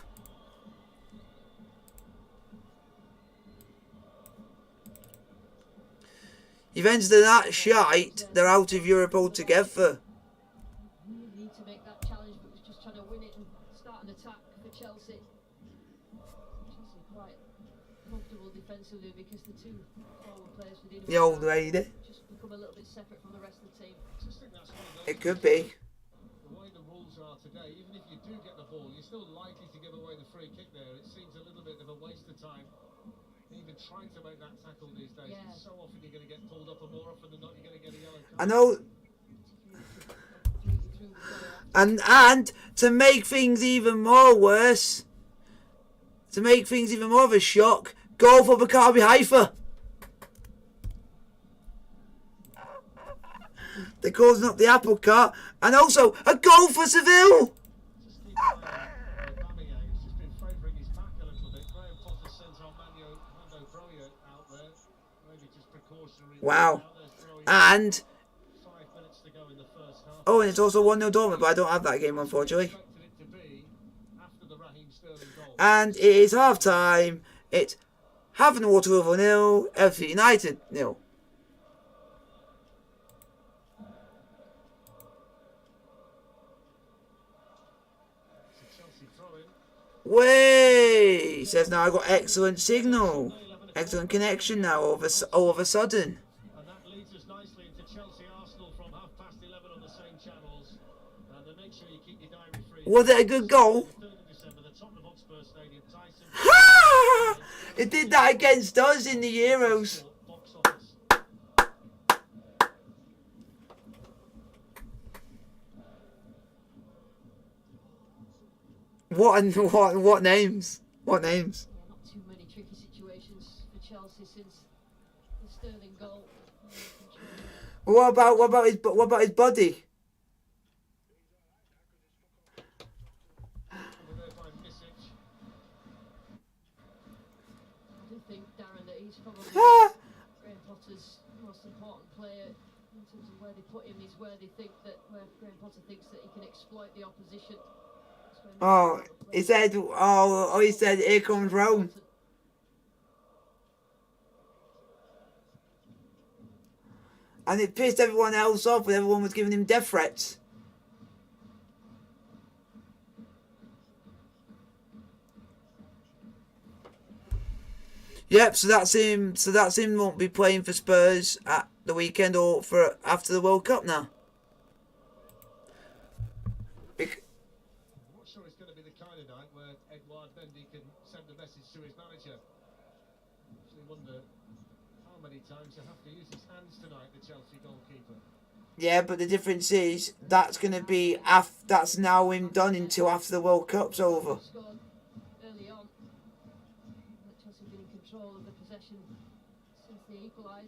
Speaker 1: Events of that shite, they're out of Europe altogether.
Speaker 3: Really need to make that challenge, but was just trying to win it and start an attack for Chelsea. Chelsea quite comfortable defensively because the two forward players for Dinamo
Speaker 1: The old
Speaker 3: Zagreb
Speaker 1: lady.
Speaker 3: just become a little bit separate from the rest of the team.
Speaker 2: I just think that's one of those
Speaker 1: It could be.
Speaker 2: the way the rules are today, even if you do get the ball, you're still likely to give away the free kick there. It seems a little bit of a waste of time. Even trying to make that tackle these days,
Speaker 3: Yeah.
Speaker 2: so often you're going to get pulled up, and more often than not, you're going to get a yellow card.
Speaker 1: I know,
Speaker 3: Through the player.
Speaker 1: and to make things even more worse, to make things even more of a shock, goal for Maccabi Haifa. They're causing up the apple cart, and also a goal for Seville.
Speaker 2: Just keep an eye on Aubameyang. He's just been favouring his back a little bit. Graham Potter sends on Mando Broya out there. Maybe just precautionary.
Speaker 1: Wow.
Speaker 2: There's Broya.
Speaker 1: And
Speaker 2: 5 minutes to go in the first half.
Speaker 1: oh, and it's also 1-0 Dortmund, but I don't have that game unfortunately.
Speaker 2: Expected it to be after the Raheem Sterling goal.
Speaker 1: And it is half time. It's Havant Waterloo 0, FC United 0.
Speaker 2: It's a Chelsea throw-in.
Speaker 1: Way says now I got excellent signal, excellent connection now. All of a sudden,
Speaker 2: And that leads us nicely into Chelsea Arsenal from 11:30 on the same channels. And make sure you keep your diary free.
Speaker 1: was it a good goal?
Speaker 2: 3rd of December, the Tottenham Hotspur Stadium. Tyson.
Speaker 1: Ha! It did that against us in the Euros.
Speaker 2: Box office.
Speaker 1: What names? What names?
Speaker 3: Yeah, not too many tricky situations for Chelsea since the Sterling goal.
Speaker 1: What about his body?
Speaker 2: Over there by Misic.
Speaker 3: I do think, Darren, that he's probably
Speaker 1: Ah!
Speaker 3: Graham Potter's most important player in terms of where they put him is where Graham Potter thinks that he can exploit the opposition. That's
Speaker 1: Oh, he said, he said, here comes Rome. And it pissed everyone else off when everyone was giving him death threats. Yep, so that's him. So that's him. Won't be playing for Spurs at the weekend or for after the World Cup now.
Speaker 2: I'm not sure it's going to be the kind of night where Edouard Mendy can send a message to his manager. Actually wonder how many times he'll have to use his hands tonight, the Chelsea goalkeeper.
Speaker 1: Yeah, but the difference is that's going to be that's now him done until after the World Cup's over.
Speaker 3: Early on, Chelsea been in control of the possession since they equalised.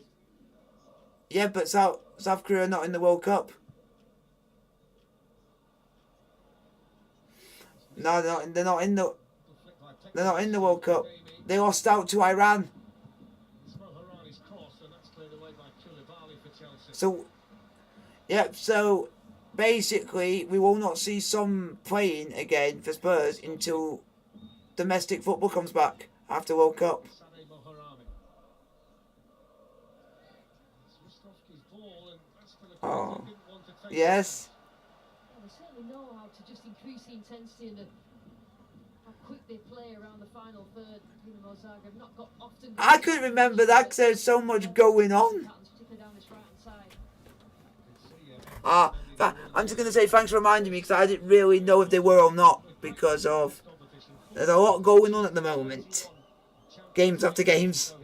Speaker 1: Yeah, but South Korea are not in the World Cup. No, they're not in the World Cup. They lost out to Iran. So, yep. So, basically, we will not see Son playing again for Spurs until domestic football comes back after World Cup. Oh, yes.
Speaker 3: Well, they certainly know how to just increase the intensity and how quick they play around the final third. Dinamo Zagreb not got often.
Speaker 1: I couldn't remember that because there's so much going on. I'm just going to say thanks for reminding me because I didn't really know if they were or not because of there's a lot going on at the moment. Games after games.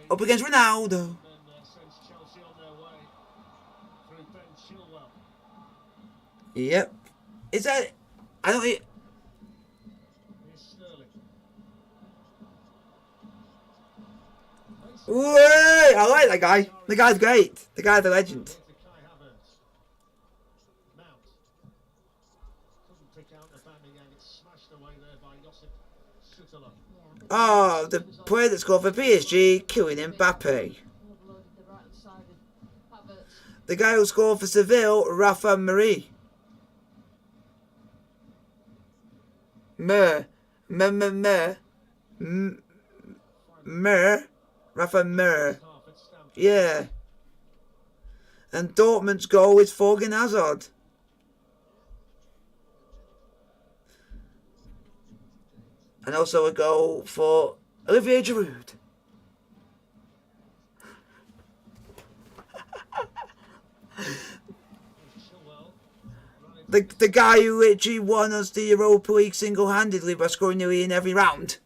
Speaker 1: Up against Ronaldo. Yep. Is that... I don't... Wait, I like that guy. The guy's great. The guy's a legend. Oh, the player that scored for PSG, killing Mbappe. The guy who scored for Seville, Rafa Marie. Rafa Mer. Yeah. And Dortmund's goal is Thorgan Hazard. And also a goal for Olivier Giroud. the guy who literally won us the Europa League single-handedly by scoring nearly in every round.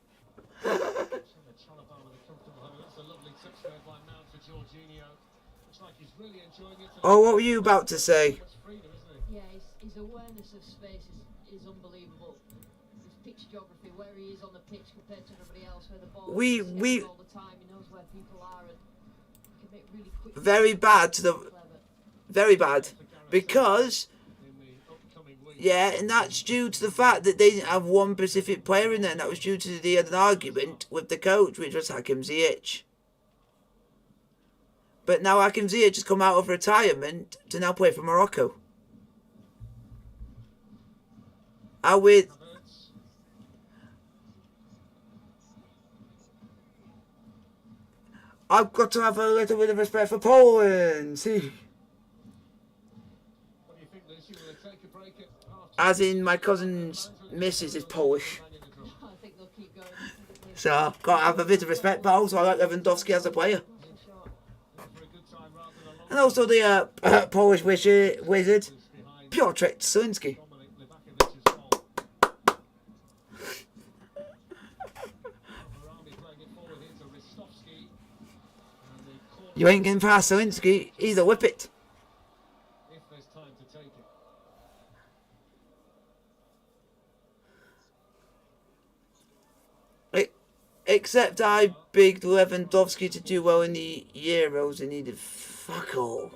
Speaker 1: Oh, what were you about to say?
Speaker 3: Yeah, his awareness of space is unbelievable. His pitch geography, where he is on the pitch compared to everybody else, where the ball is all the time, he knows where people are, and he can make really quick.
Speaker 1: Very bad, because yeah, and that's due to the fact that they didn't have one specific player in there, and that was due to they had an argument with the coach, which was Hakim Ziyech. But now Hakim Ziyech has come out of retirement to now play for Morocco. I've got to have a little bit of respect for Poland. See? As in, my cousin's missus is Polish. So, got to have a bit of respect, pal. So I like Lewandowski as a player. And also the Polish wizard, Piotrek Selinsky. You ain't getting past Selinsky, he's a whippet. Except I begged Lewandowski to do well in the Euros and he did fuck all.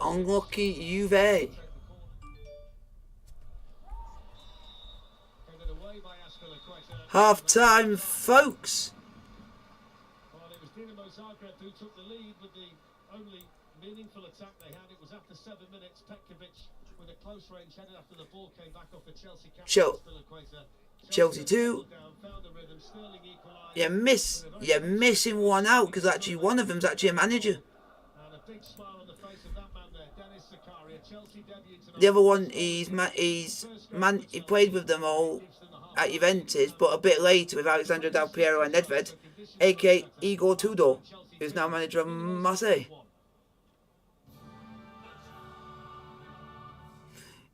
Speaker 1: Unlucky Juve.
Speaker 2: Headed away by Aspilicueta.
Speaker 1: Half time, folks.
Speaker 2: Well, it was Dinamo Zagreb who took the lead with the only meaningful attack they had. It was after 7 minutes. Petkovic with a close range header after the ball came back off a Chelsea captain. Aspilicueta.
Speaker 1: Chelsea 2. You're missing one out because actually one of them's actually a manager.
Speaker 2: And a big smile on the face of that man there, Dennis Zakaria. Chelsea debut tonight.
Speaker 1: The other one, he played with them all at Juventus, but a bit later with Alexandre Del Piero and Nedved, aka Igor Tudor, who's now manager of Marseille.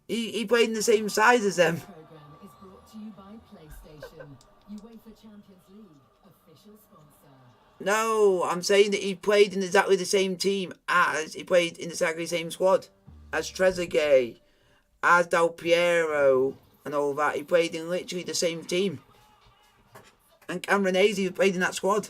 Speaker 1: He played in the same side as them.
Speaker 4: Program is brought to you by PlayStation, Uefa Champions League, official sponsor.
Speaker 1: No, I'm saying that he played in exactly the same team as, he played in exactly the same squad as Trezeguet, as Del Piero, and all that. He played in literally the same team. And Cameronese played in that squad.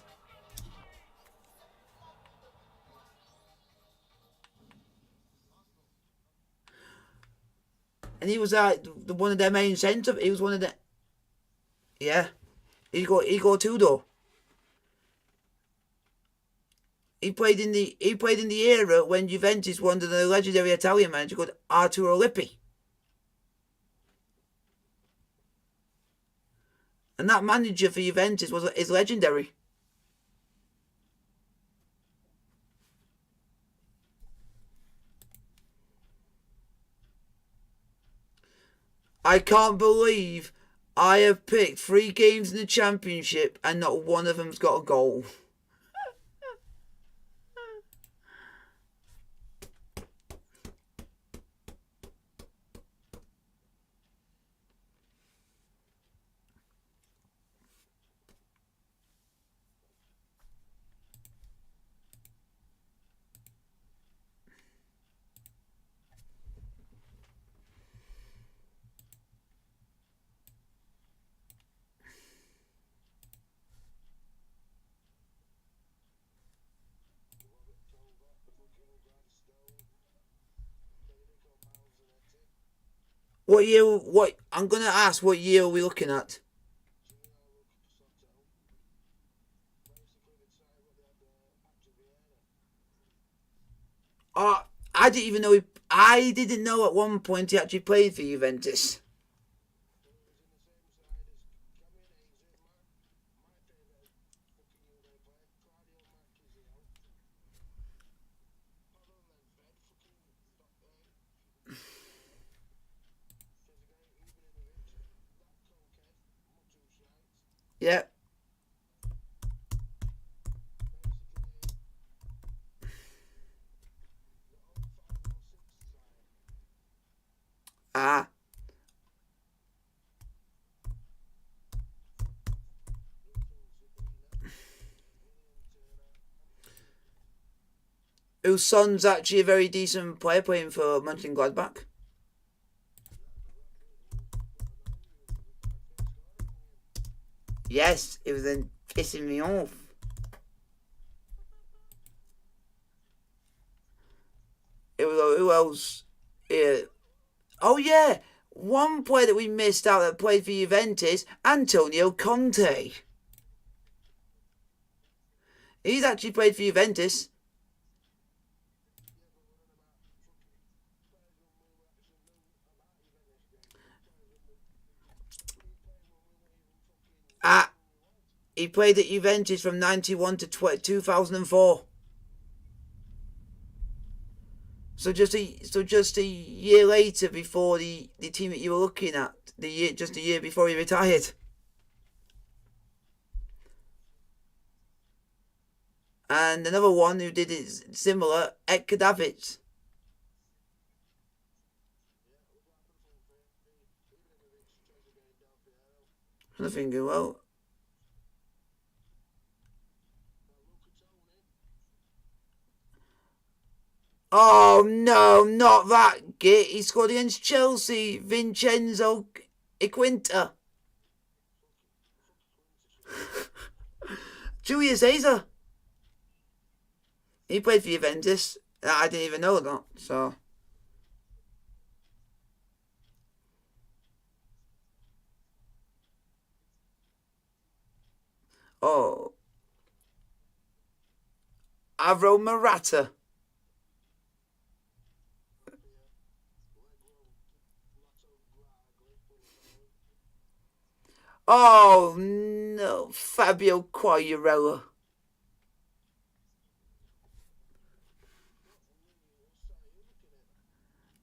Speaker 1: And he was one of their main centre. He was one of the. Yeah, Igor Tudor. He played in the era when Juventus won under the legendary Italian manager called Arturo Lippi. And that manager for Juventus is legendary. I can't believe I have picked 3 games in the Championship and not one of them's got a goal. I'm going to ask, what year are we looking at? I didn't even know I didn't know at one point he actually played for Juventus. Yeah. Ah. Whose son's actually a very decent player playing for Mönchengladbach. Yes, it was then pissing me off. It was, who else? Yeah. Oh yeah, one player that we missed out that played for Juventus, Antonio Conte. He's actually played for Juventus. He played at Juventus from 91 to 2004. So just a year later, before the team that you were looking at, just a year before he retired. And another one who did it similar, Edgar Davids. I'm thinking, well. Oh no, not that git. He scored against Chelsea, Vincenzo Iquinta. Julius Caesar. He played for Juventus. I didn't even know that. So. Oh. Avro Murata. Oh no, Fabio Quagliarella.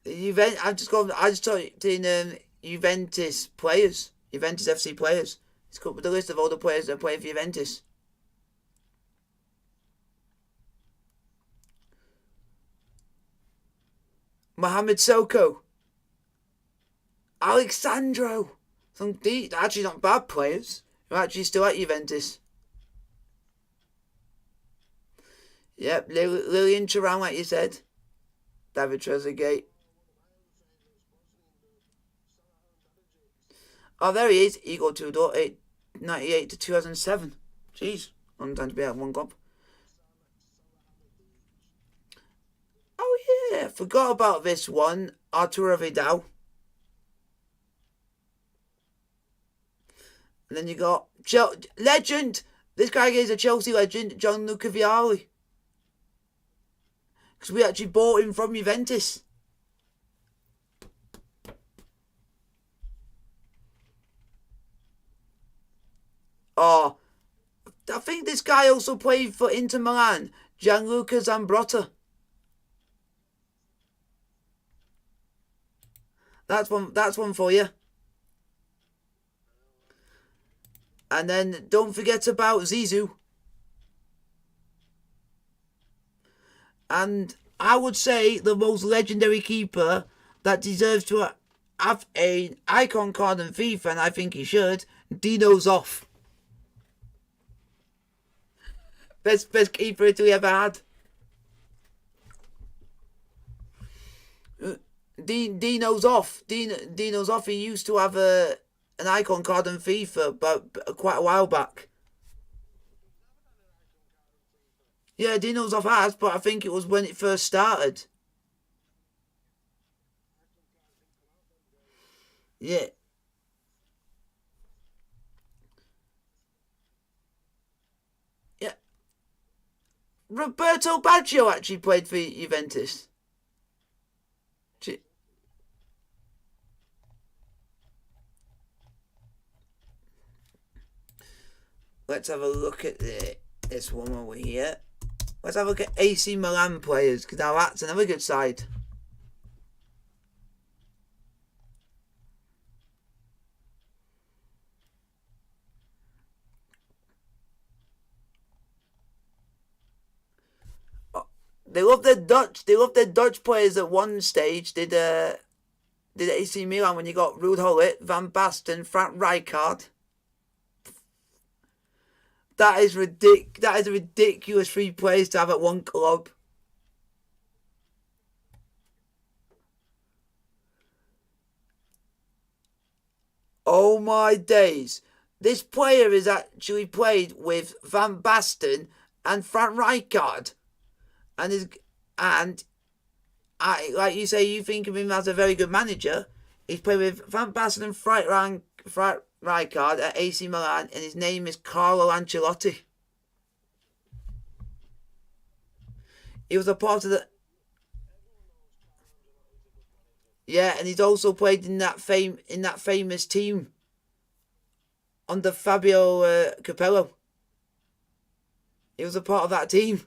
Speaker 1: I just typed in Juventus players, Juventus FC players. It's got the list of all the players that play for Juventus. Mohamed Soko, Alexandro. Some actually not bad players who are actually still at Juventus. Yep, Lilian Thuram, like you said. David Trezeguet. Oh, there he is. Igor Tudor, 98 to 2007. Jeez, long time to be at one club. Oh yeah, forgot about this one. Arturo Vidal. And then you got legend. This guy is a Chelsea legend, Gianluca Vialli. Because we actually bought him from Juventus. Oh, I think this guy also played for Inter Milan, Gianluca Zambrotta. That's one for you. And then don't forget about Zizou. And I would say the most legendary keeper that deserves to have an icon card in FIFA, and I think he should, Dino Zoff. Best keeper we ever had. Dino's off. Dino's off. He used to have an icon card in FIFA, but quite a while back. Yeah, Dino's off has, but I think it was when it first started. Yeah. Yeah. Roberto Baggio actually played for Juventus. Let's have a look at this one over here. Let's have a look at AC Milan players, because now that's another good side. They love their Dutch players at one stage. Did AC Milan when you got Ruud Gullit, Van Basten, Frank Rijkaard. That is a ridiculous 3 players to have at one club. Oh my days. This player is actually played with Van Basten and Frank Rijkaard. And like you say, you think of him as a very good manager. He's played with Van Basten and Frank Rijkaard at AC Milan, and his name is Carlo Ancelotti. He was a part of the... Yeah, and he's also played in that famous team under Fabio Capello. He was a part of that team.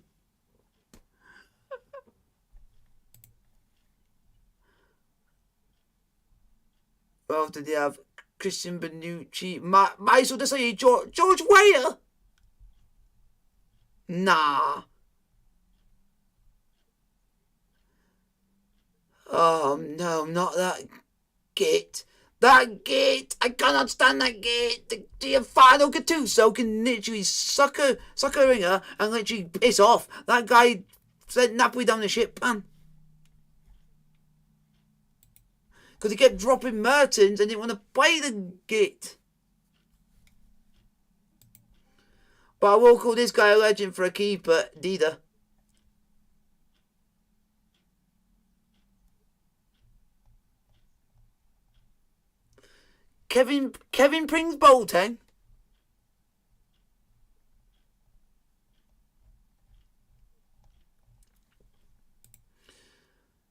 Speaker 1: Well, did they have Christian Benucci, Maisel Desailly, George Weah? Nah. Oh no, not that git. That git! I cannot stand that git! The Gianfranco Gattuso can literally suck a ringer and literally piss off. That guy sent Napoli down the ship, man. Because he kept dropping Mertens and didn't want to play the git. But I will call this guy a legend for a keeper, Dida. Kevin Pring's Boateng.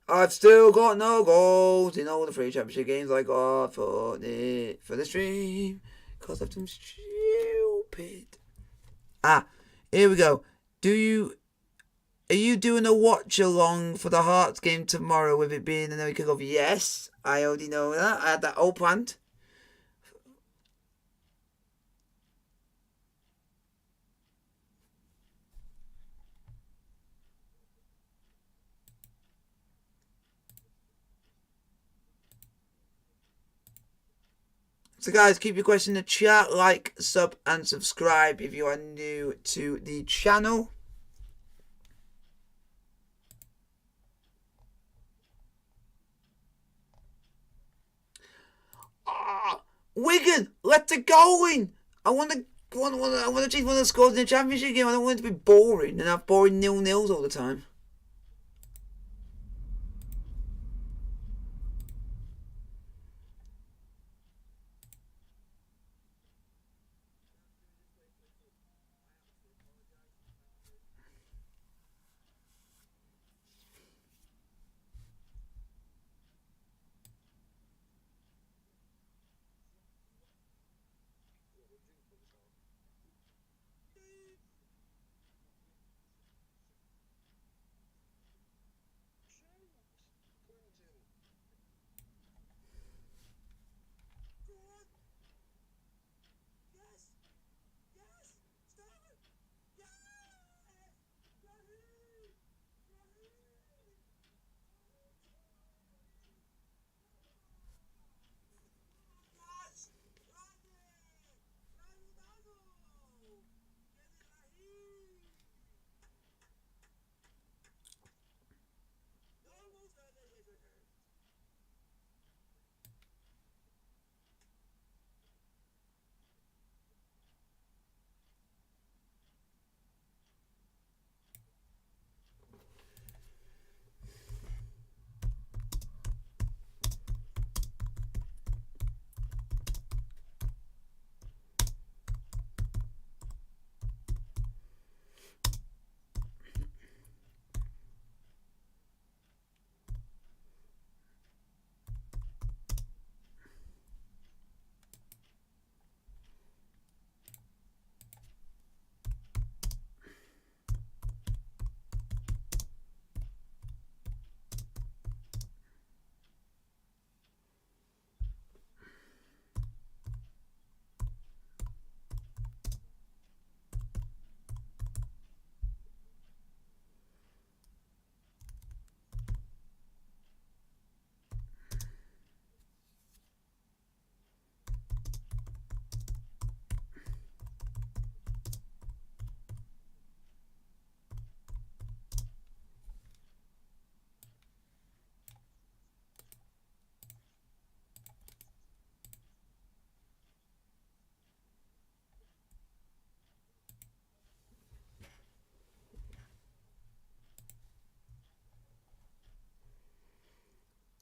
Speaker 1: I've still got no goals in all the free championship games I got for the stream. Because of them stupid. Here we go. Are you doing a watch along for the Hearts game tomorrow with it being another kick-off? Yes, I already know that. I had that all planned. So guys, keep your question in the chat, like, sub and subscribe if you are new to the channel. Wigan, let the goal in. I want to change one of the scores in the championship game. I don't want it to be boring and have boring 0-0s all the time.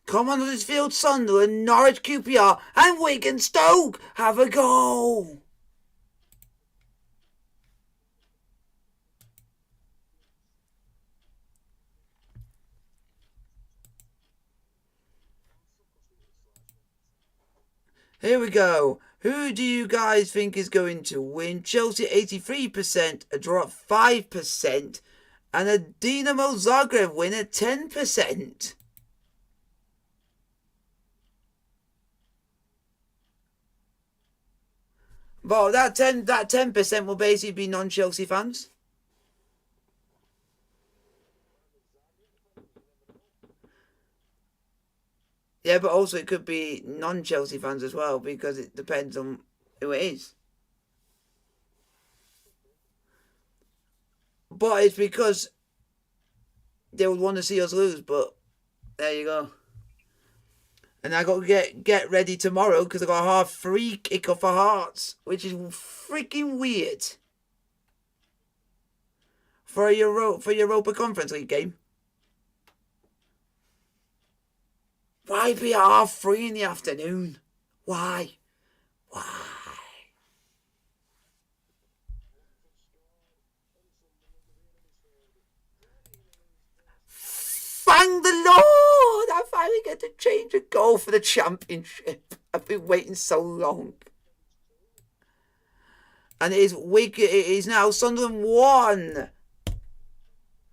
Speaker 1: Come on, Huddersfield, Sunderland, Norwich, QPR, and Wigan Stoke have a goal. Here we go. Who do you guys think is going to win? Chelsea 83%, a draw at 5%, and a Dinamo Zagreb win at 10%. Well, that 10% will basically be non-Chelsea fans. Yeah, but also it could be non-Chelsea fans as well, because it depends on who it is. But it's because they would want to see us lose, but there you go. And I got to get ready tomorrow because I got a half free kick-off for Hearts, which is freaking weird. For a Europa Conference League game. Why be half free in the afternoon? Why? Why? Thank the Lord! I finally get to change a goal for the championship. I've been waiting so long. And it is now Sunderland 1.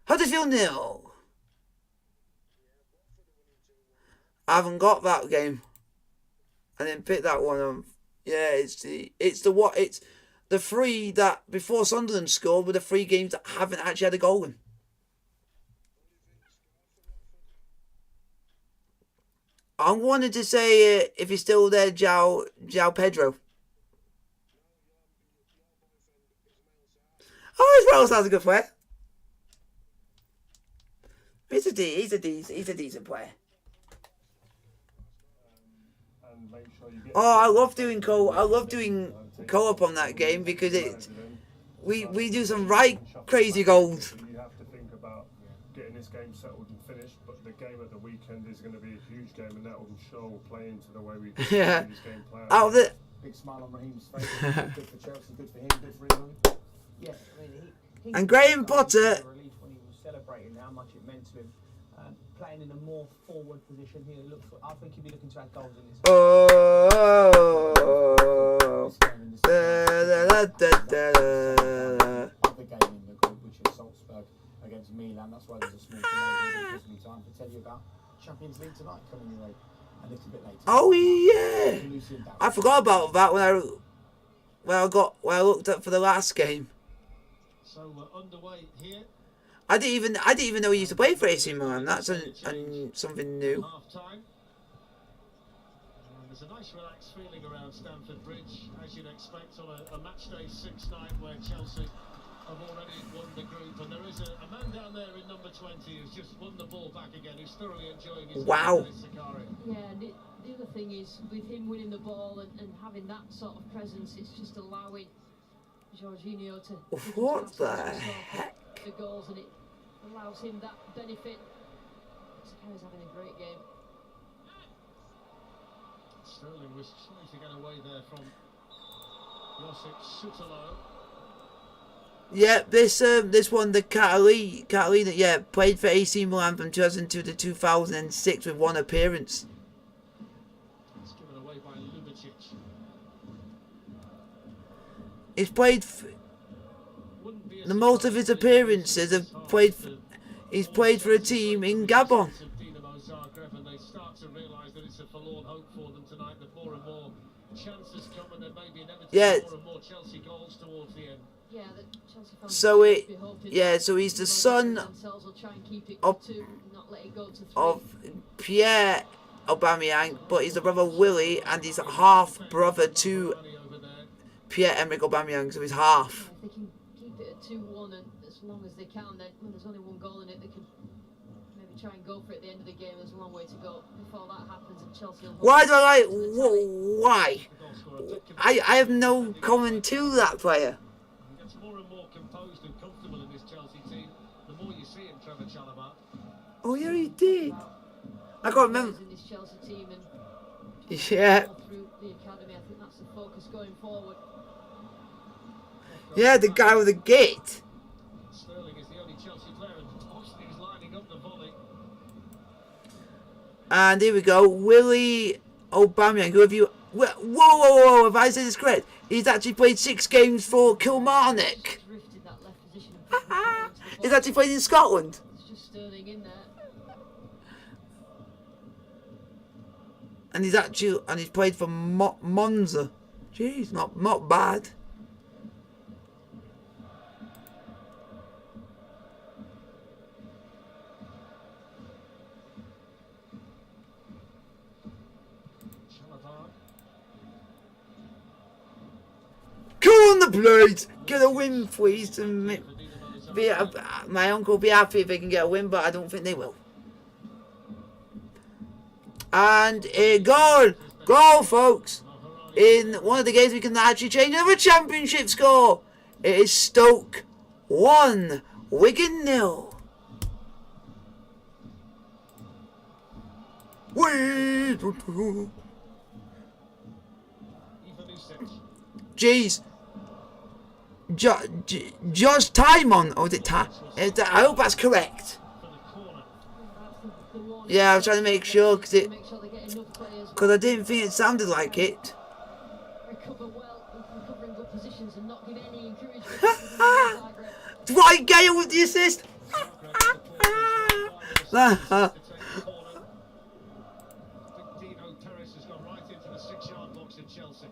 Speaker 1: Huddersfield 0. I haven't got that game. I didn't pick that one up. Yeah, it's the three that before Sunderland scored were the 3 games that haven't actually had a goal in. I wanted to say if he's still there, João Pedro. Oh, Israel's a good player. He's a decent player. Oh, I love doing co-op on that game because we do some right crazy goals.
Speaker 5: You have to think about getting this game settled and finished, but the game at the weekend is going to be a huge game, and that will sure play into the way we see this game play out.
Speaker 6: Big smile on Raheem's face. Good for Chelsea, good for him, good for England. Yeah, I mean, he
Speaker 1: And Graham Potter.
Speaker 6: Relief when he was celebrating how much it meant to him. Playing in a more forward position here, I think he'll be looking to add goals in this. Other game in the group, which is Salzburg against Milan. That's why there's a small delay. It gives me time to tell you about Champions League tonight coming your way a little bit later.
Speaker 1: Oh yeah, I forgot about that when I looked up for the last game.
Speaker 2: So we're underway here.
Speaker 1: I didn't even know he used to play for AC Milan. That's something new.
Speaker 2: Half-time. There's a nice relaxed feeling around Stamford Bridge, as you'd expect on a matchday 6-9 where Chelsea have already won the group, and there is a man down there in number 20 who's just won the ball back again, who's thoroughly enjoying his
Speaker 1: wow.
Speaker 3: Yeah, the other thing is with him winning the ball and having that sort of presence, it's just allowing Jorginho to
Speaker 1: what the heck?
Speaker 3: The goals, and it allows him that benefit. Saka's having a great game.
Speaker 2: Sterling was trying to get away there from Josip Sutalo.
Speaker 1: Yeah, this one, the Catalina, yeah, played for AC Milan from 2002 to 2006 with 1 appearance.
Speaker 2: It's given away by Lubicic.
Speaker 1: He's played the most of his appearances he's played for a team in Gabon.
Speaker 2: Dinamo Zagreb, and they start to realise that it's a forlorn hope for them tonight. That more and more chances come, and there may be inevitably more and more Chelsea goals towards the end.
Speaker 3: Yeah, the Chelsea fans
Speaker 1: so he's the son of Pierre Aubameyang, but he's the brother of Willie, and he's a half brother to Pierre-Emerick Aubameyang, so he's half.
Speaker 3: If they can keep it at 2-1, and as long as they can, then when there's only 1 goal in it, they can maybe try and go for it at the end of the game. There's a long way to go before that happens, and Chelsea will...
Speaker 1: Why do I like... Why? I have no comment to that player.
Speaker 2: He gets more and more composed and comfortable in this Chelsea team. The more you see him, Trevor Chalobah.
Speaker 1: Oh yeah, he did. I can't remember.
Speaker 3: In this Chelsea team, and
Speaker 1: yeah.
Speaker 3: through the academy, I think that's the focus going forward.
Speaker 1: Yeah, the guy with the gate.
Speaker 2: Sterling is the only Chelsea player, and Austin is lining up the volley.
Speaker 1: And here we go, Willie Aubameyang. Who have you? Whoa! If I say this correct, he's actually played 6 games for Kilmarnock. He's actually played in Scotland.
Speaker 3: It's just Sterling in there.
Speaker 1: And he's played for Monza. Jeez, not bad. Come on the plate! Get a win, please. My uncle will be happy if they can get a win, but I don't think they will. And a goal! Goal, folks! In one of the games we can actually change another championship score. It is Stoke 1, Wigan 0. Jeez. Josh Timon, or is it I hope that's correct. Yeah, I was trying to make sure because I didn't think it sounded like it.
Speaker 3: Recover well, recover in good positions and not give any encouragement to Zagreb.
Speaker 1: Dwight Gale with the assist.
Speaker 2: Dino Terrace has gone right into the 6-yard box in Chelsea.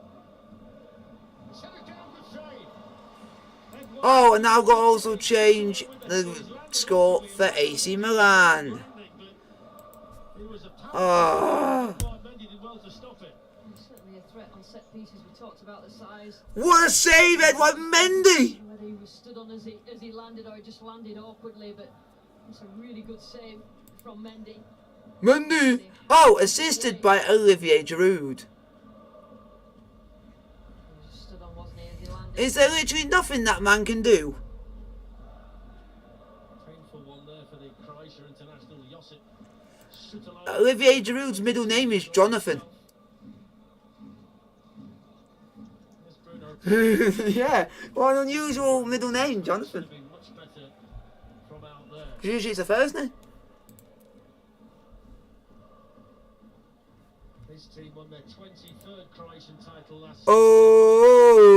Speaker 2: Set it down for save.
Speaker 1: Oh, and now I've got to also change the score for AC Milan. Oh,
Speaker 2: Mendy did well to stop it.
Speaker 3: Certainly a threat on set pieces. We talked about the size.
Speaker 1: what a save, Edward Mendy.
Speaker 3: Whether he was stood on as he landed or he just landed awkwardly, but it's a really good save from Mendy.
Speaker 1: Mendy. Oh, assisted by Olivier Giroud.
Speaker 3: He just stood on, wasn't he, as he landed.
Speaker 1: Is there literally nothing that man can do?
Speaker 2: Painful one there for the Croatia international Josip Sutalo.
Speaker 1: Olivier Giroud's middle name is Jonathan.
Speaker 2: Yes, Bruno
Speaker 1: Yeah, what an unusual middle name, Jonathan.
Speaker 2: could be much better from out there.
Speaker 1: Usually it's a first name.
Speaker 2: This team won their 23rd Croatian title last
Speaker 1: Oh,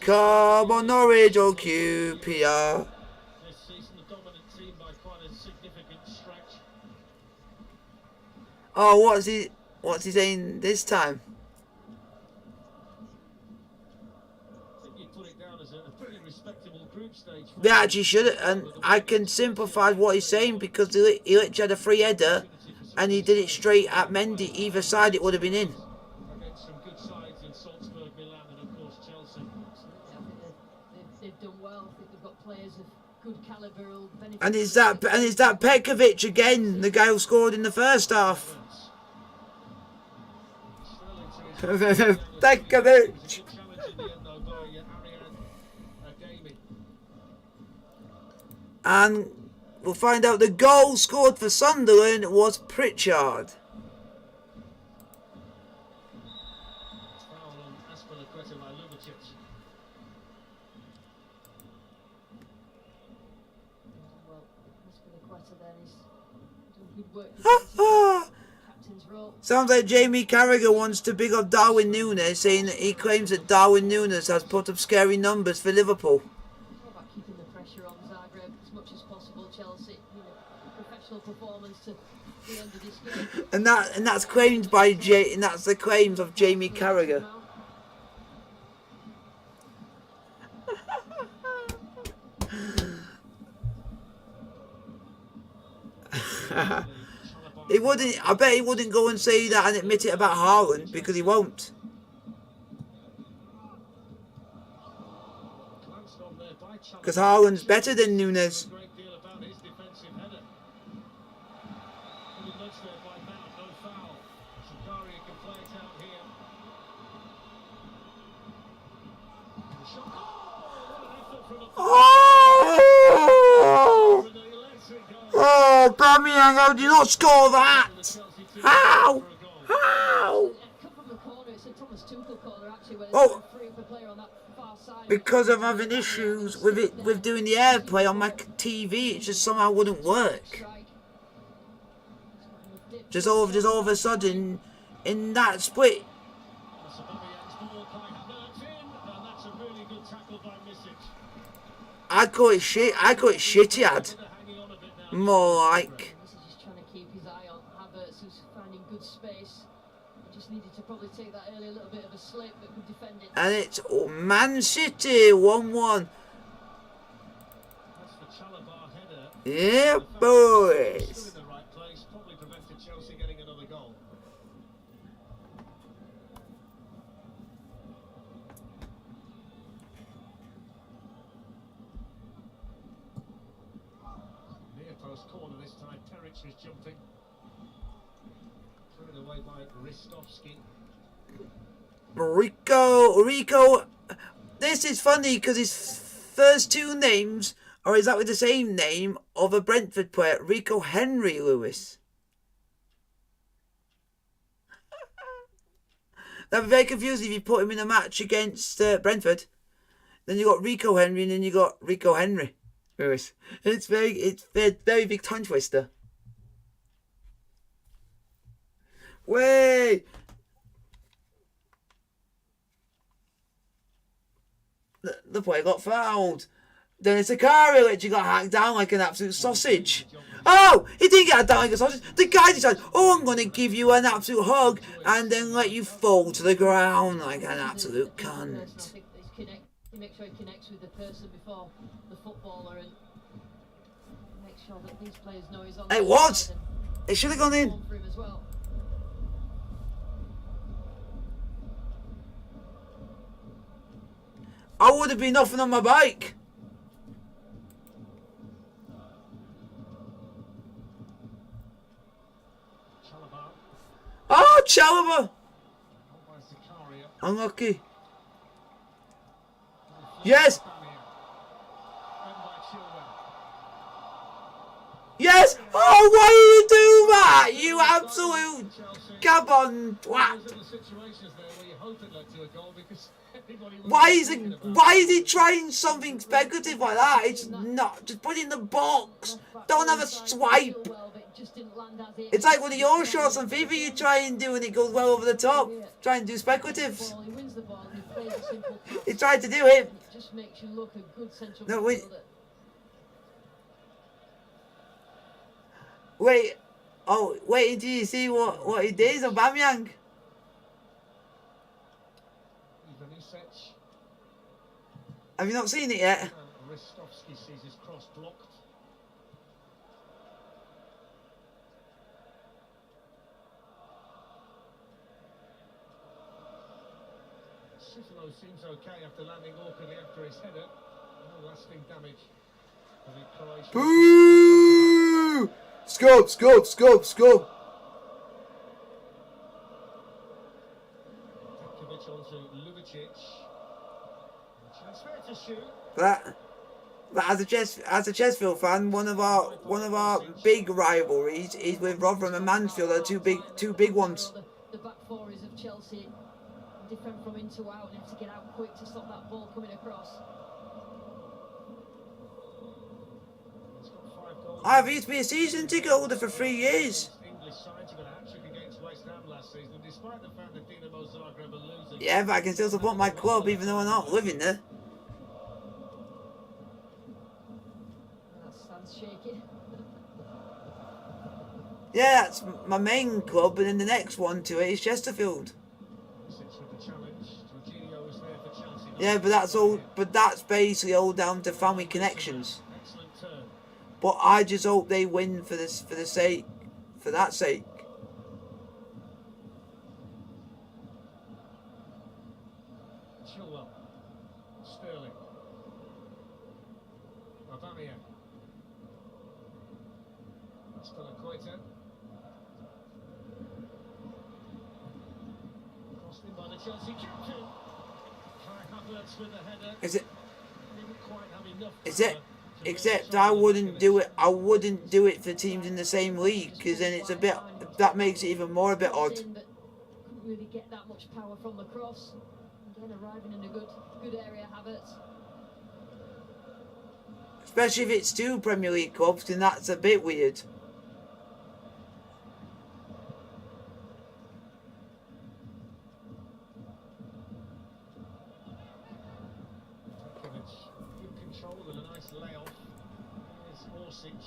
Speaker 1: come on Norwich or QPR.
Speaker 2: this season. The dominant team by quite a significant stretch.
Speaker 1: Oh, what's he saying this time?
Speaker 2: I think you put it down as a pretty respectable group stage.
Speaker 1: They actually should, and I can sympathise what he's saying because he literally had a free header and he did it straight at Mendy. Either side it would have been in.
Speaker 2: Against some good sides in Salzburg, Milan, and of course Chelsea.
Speaker 3: I think they've done well. I think they've got players of good calibre who'll benefit.
Speaker 1: And it's that Pekovic again, the guy who scored in the first half. Pekovic. And we'll find out the goal scored for Sunderland was Pritchard.
Speaker 3: Well, Azpilicueta then is doing good work. Captain's role.
Speaker 1: Sounds like Jamie Carragher wants to big up Darwin Núñez, saying that he claims that Darwin Núñez has put up scary numbers for Liverpool.
Speaker 3: It's all about keeping the pressure on Zagreb as much as possible. Chelsea, professional performance to the end of this game.
Speaker 1: And that's claimed by and that's the claims of Jamie Carragher. He wouldn't. I bet he wouldn't go and say that and admit it about Haaland because he won't. Because Haaland's better than Núñez. Oh, Bamiyang, how do you not score that? How? How? Oh, because I'm having issues with it, with doing the airplay on my TV. It just somehow wouldn't work. Just all of a sudden, in that split. I call it shit. I call it shitty ad. More like.
Speaker 3: This is just trying to keep his eye on Havertz, who's finding good space. He just needed to probably take that early little bit of a slip, but could defend it.
Speaker 1: And it's Man City 1-1. Yeah, boys.
Speaker 2: Corner this time, Peric is jumping. Thrown away by Ristovski.
Speaker 1: Rico. This is funny because his first two names are exactly the same name of a Brentford player, Rico Henry Lewis. That'd be very confusing if you put him in a match against Brentford. Then you got Rico Henry, and then you got Rico Henry. It's very big tongue twister. Way. The boy got fouled. Then it's Sakari literally got hacked down like an absolute sausage. Oh, he didn't get down like a sausage. The guy decided, oh, I'm going to give you an absolute hug and then let you fall to the ground like an absolute cunt.
Speaker 3: Make sure he connects with the person before the footballer and make sure that these players know he's on.
Speaker 1: It was. It should have gone in.
Speaker 3: For him as well.
Speaker 1: I would have been nothing on my bike. Oh, Chalaba! Unlucky. Yes! Yes! Oh, why did you do that? You absolute gabon twat! Why is he trying something speculative like that? It's not. Just put it in the box. Don't have a swipe. It's like one of your shots on FIFA you try and do and it goes well over the top. Try and do speculatives. He tried to do it. No, wait. Wait. Oh, wait until you see what he did on Aubameyang. Have you not seen it yet?
Speaker 2: Ristovski sees his cross blocked. Cicelo seems okay after landing awkwardly after his header. No lasting damage for the Croatian.
Speaker 1: Boo! Scope.
Speaker 2: Takovic onto Ljubicic. Transfer to shoot.
Speaker 1: But as a Chesterfield fan, one of our big rivalries is with Rotherham and Mansfield. Are two big ones.
Speaker 3: The back four is of Chelsea defend from in to out and have to get out quick to stop that ball coming across.
Speaker 2: He's got 5 goals.
Speaker 1: I've used to be a season ticket holder for 3 years.
Speaker 2: English sides got a hat-trick against West Ham last season, and despite the fact that Dinamo Zagreb are losing.
Speaker 1: Yeah, but I can still support my club even though I'm not living there.
Speaker 3: That stands shaking.
Speaker 1: Yeah, that's my main club, and then the next one to it is Chesterfield. Yeah, but that's all. But that's basically all down to family connections. But I just hope they win for that sake.
Speaker 2: Chilwell, Sterling, Aubameyang, Astanacoita, crossed in by the Chelsea captain. Kai Havertz with the header.
Speaker 1: Is it?
Speaker 2: Didn't quite have enough
Speaker 1: Is it?
Speaker 2: power to
Speaker 1: Except
Speaker 2: make
Speaker 1: I
Speaker 2: sure
Speaker 1: wouldn't do it. I wouldn't do it for teams in the same league because then it's a bit. That makes it even more a bit odd.
Speaker 3: But couldn't really get that much power from the cross. Again, arriving in a good area, Havertz.
Speaker 1: Especially if it's two Premier League clubs, then that's a bit weird.
Speaker 2: Good control and a nice layoff. Here's Orsic.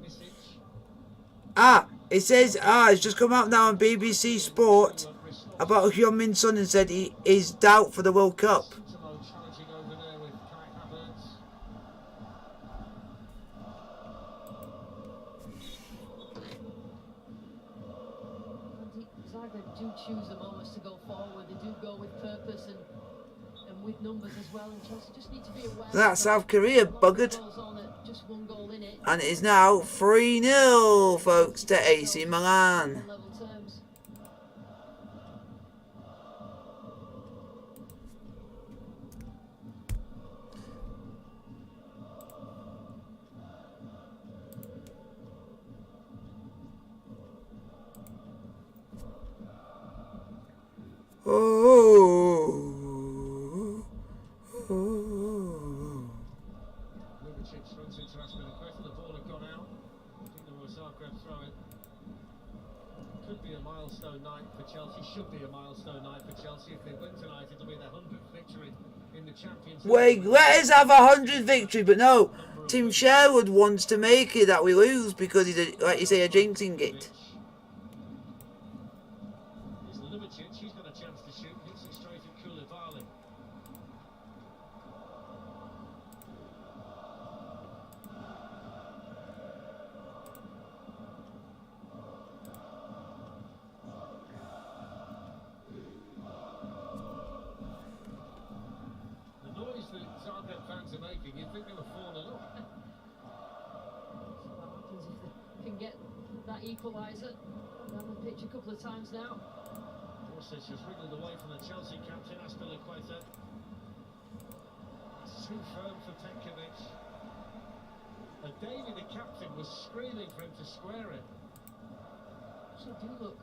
Speaker 2: Misic.
Speaker 1: It says, it's just come out now on BBC Sport about Heung-min Son and said he is doubt for the World Cup.
Speaker 2: Sintamo challenging over there with Kai Havertz.
Speaker 3: Zagreb do choose the moments to go forward. They do go with purpose and with numbers as well. And Chelsea just need to be aware.
Speaker 1: That's South Korea buggered.
Speaker 3: Just one goal in it.
Speaker 1: And it is now 3-0, folks, to AC Milan.
Speaker 3: Level terms.
Speaker 2: a milestone night for Chelsea. Should be a milestone night for Chelsea. If they win tonight, it'll be their 100th victory in the Champions League.
Speaker 1: Wait, let us have 100 victory, but no. Tim Sherwood wants to make it that we lose because he's, like you say, a jinxing it.
Speaker 2: He's Lubicic. He's got a chance to shoot. Hits it straight at Koulibaly. The noise that Zagreb fans are making, you'd think they were 4-0 up.
Speaker 3: What happens if they can get that equaliser down the pitch a couple of times now?
Speaker 2: Orsic has wriggled away from the Chelsea captain, Aspilicueta. It's too firm for Tenkovic. And Davey, the captain, was screaming for him to square it.
Speaker 3: Actually do look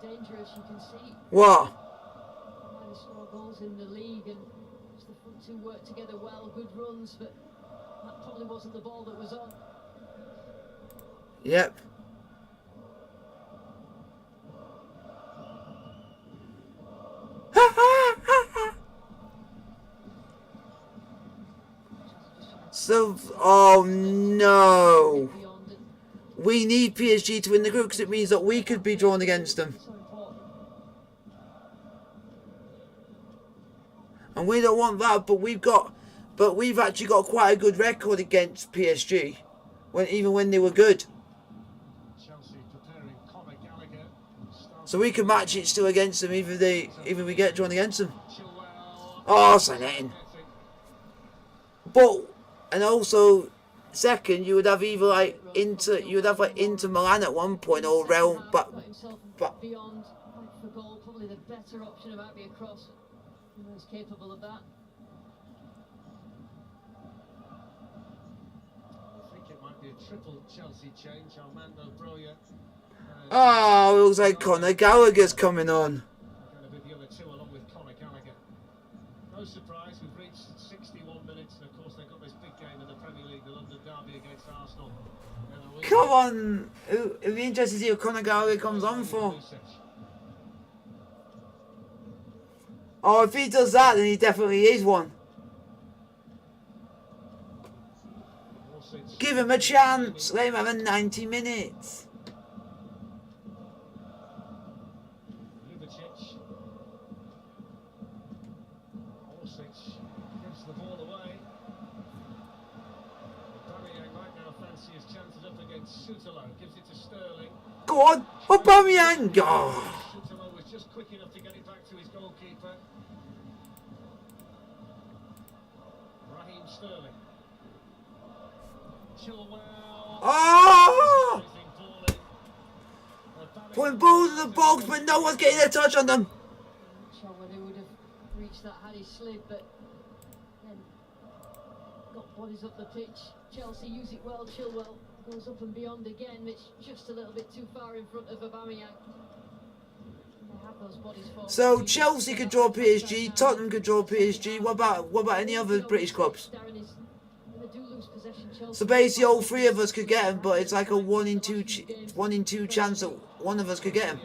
Speaker 3: dangerous, you can see.
Speaker 1: What?
Speaker 3: They score goals in the league and just the front two work together well, good runs, but that probably wasn't the ball that was on.
Speaker 1: Yep. So, oh no.
Speaker 3: Beyond it.
Speaker 1: We need PSG to win the group because it means that we could be drawn against them.
Speaker 3: So important.
Speaker 1: And we don't want that, but we've actually got quite a good record against PSG. Even when they were good.
Speaker 2: Chelsea preparing Conor Gallagher.
Speaker 1: So we can match it still against them even if we get drawn against them.
Speaker 2: Chilwell.
Speaker 1: Oh, Sanetin. But, and also, second, you would have either like Inter Milan at one point or Real,
Speaker 3: Got himself
Speaker 1: but
Speaker 3: beyond fight for goal, probably the better option about be a cross. He's capable of that.
Speaker 2: I think it might be a triple Chelsea change. Armando Broja.
Speaker 1: oh, it looks like Conor Gallagher's coming on.
Speaker 2: Going to be the other two along with Conor Gallagher. No surprise, we've reached 61 minutes, and of course they've got this big game in the Premier League, the London Derby against Arsenal.
Speaker 1: Come on, it'd be interesting to see what Conor Gallagher comes on for. Oh, if he does that, then he definitely is one. Give him a chance. Let him have a 90 minutes.
Speaker 2: Lubicic. Orsic gives the ball away. Aubameyang right now fancy his chances up against Sutalo. Gives it to Sterling.
Speaker 1: Go on, Aubameyang. Oh.
Speaker 2: Sutalo was just quick enough to get it back to his goalkeeper. Raheem Sterling. Chilwell.
Speaker 1: Oh! Putting balls in the box, but no one's getting a touch on them.
Speaker 3: Not sure whether he would have reached that had he slid, but then got bodies up the pitch. Chelsea use it well. Chilwell goes up and beyond again. It's just a little bit too far in front of Aubameyang. They have those bodies forward.
Speaker 1: So Chelsea could draw PSG, Tottenham could draw PSG. What about any other British clubs? So basically, all three of us could get him, but it's like a 1 in 2 chance that one of us could get him.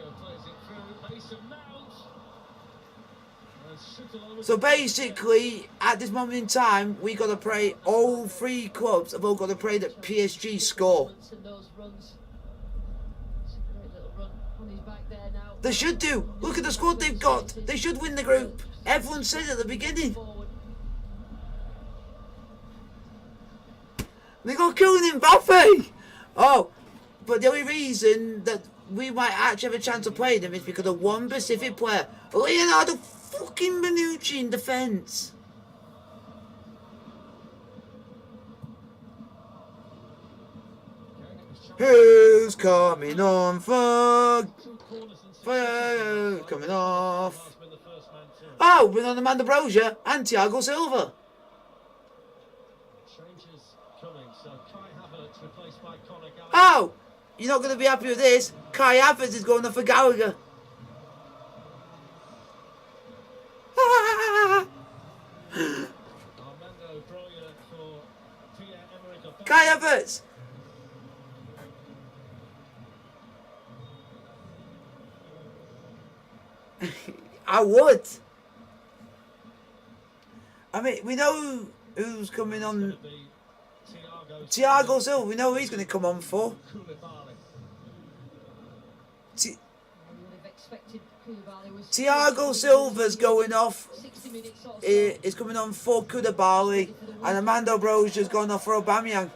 Speaker 1: So basically, at this moment in time, we got to pray. All three clubs have all got to pray that PSG score. They should do. Look at the squad they've got. They should win the group. Everyone said it at the beginning. They got Kylian Mbappe. Oh, but the only reason that we might actually have a chance of playing them is because of one specific player, Leonardo fucking Bonucci in defence. Who's coming on for? Coming off. Oh, bring on Amanda Broja and Thiago Silva. Oh, you're not going to be happy with this. Kai Havertz is going off for Gallagher. Kai Havertz. I would. I mean, we know who's coming on. Thiago Silva, we know who he's going to come on for. Thiago Silva's going off. Is coming on for Koulibaly, and Armando Broja's gone off for Aubameyang.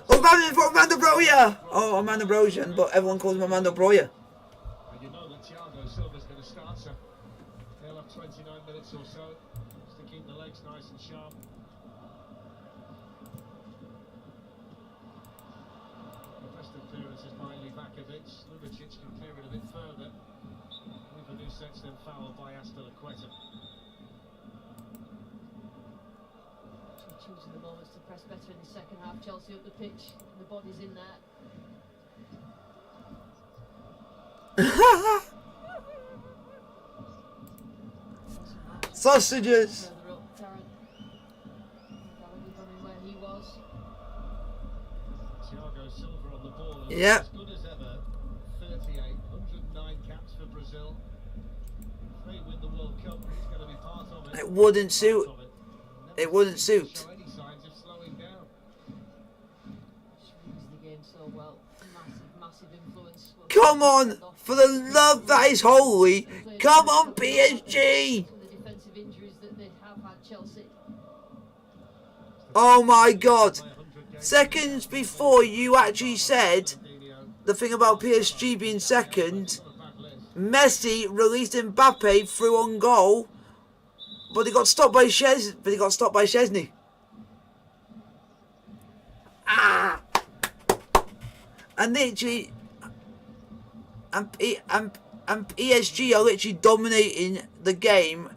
Speaker 1: Aubameyang for Armando Broja. Oh, Armando Broja, but everyone calls him Armando Broja.
Speaker 2: And you know that Thiago Silva's going to start, so they'll have 29 minutes or so just to keep the legs nice and sharp. The best of clearance is by Livakovic. Lubicic can clear it a bit further. With a new sense, then fouled by Astelaqueta.
Speaker 3: Choosing the moments to press better in the second half. Chelsea up the pitch, the body's in there.
Speaker 1: Sausages.
Speaker 3: Further up, Darren. Gallagher running where he was.
Speaker 2: Thiago Silva on the ball.
Speaker 1: Yep.
Speaker 2: As good as ever. 38, 109 caps for Brazil. If they win the World Cup, he's going to be part of it.
Speaker 1: It wouldn't suit. It wouldn't suit.
Speaker 2: Show any signs of slowing down.
Speaker 3: Just reads the game so well. Massive influence.
Speaker 1: Come on, for the love that is holy. Come on, PSG.
Speaker 3: Some of the defensive injuries that they have had, Chelsea.
Speaker 1: Oh my God. Seconds before you actually said the thing about PSG being second, Messi released Mbappe through on goal, but he got stopped by Szczesny. Ah! And literally, and PSG are literally dominating the game,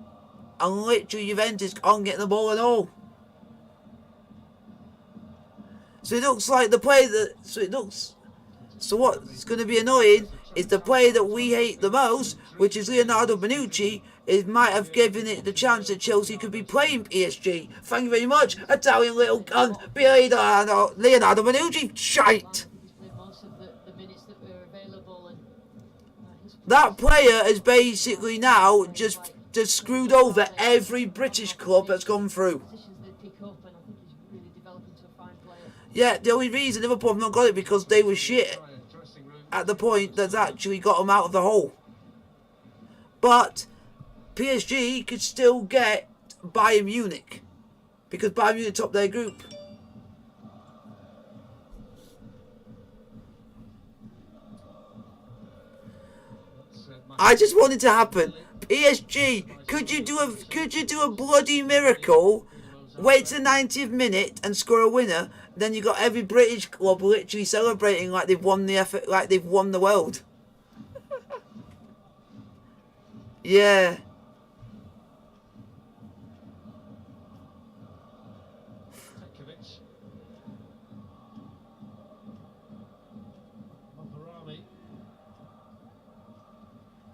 Speaker 1: and literally Juventus aren't getting the ball at all. So it looks like the player that. So what's going to be annoying is the player that we hate the most, which is Leonardo Bonucci, might have given it the chance that Chelsea could be playing PSG. Thank you very much, Italian little gun, Leonardo Bonucci. Shite. That player is basically now just screwed over every British club that's gone through. Yeah, the only reason Liverpool have not got it because they were shit at the point that's actually got them out of the hole. But PSG could still get Bayern Munich because Bayern Munich topped their group. I just want it to happen. PSG, could you do a bloody miracle? Wait to the 90th minute and score a winner. Then you got every British club literally celebrating like they've won the effort, like they've won the world. Yeah.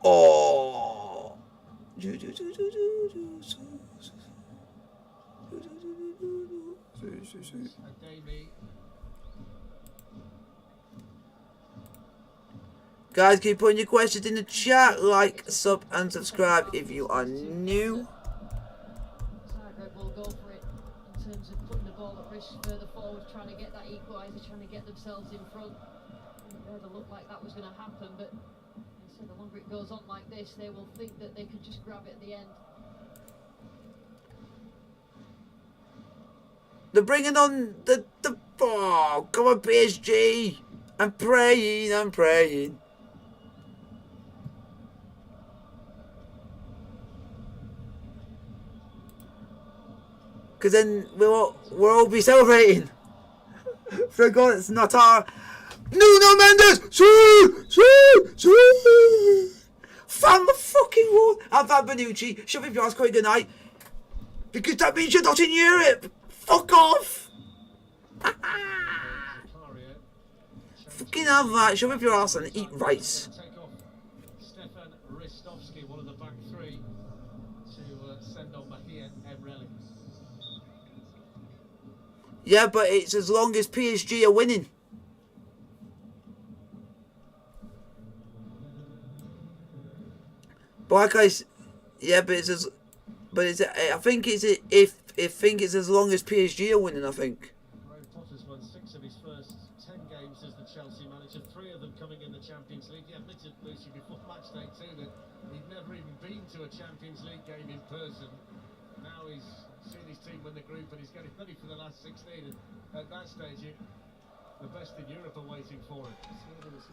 Speaker 1: Oh. Guys, keep putting your questions in the chat. Like, sub, and subscribe if you are new.
Speaker 3: Zagreb will go for it in terms of putting the ball at risk further forward, trying to get that equaliser, trying to get themselves in front. It never looked like that was going to happen, but so the longer it goes on like this, they will think that they could just grab it at the end.
Speaker 1: They're bringing on the oh, come on PSG. I'm praying. Because then we'll all be celebrating. For God, it's not our Nuno Mendes. Fan the fucking wall. Have that Bonucci. Shove it your ass quite good night. Because that means you're not in Europe. Fuck off. Fucking have that. Shove up your ass and eat rice.
Speaker 2: Stefan Ristovski, one of the back three, to send on Mahia Emreli.
Speaker 1: Yeah, but it's as long as PSG are winning. But like yeah, but it's as, but it's, I think it's as long as PSG are winning. I think.
Speaker 2: Graham Potter's won 6 of his first 10 games as the Chelsea manager, 3 of them coming in the Champions League. He admitted, Lucy, before matchday too, that he'd never even been to a Champions League game in person. Now he's seen his team win the group and he's getting ready for the last 16. And at that stage, the best in Europe are waiting for him.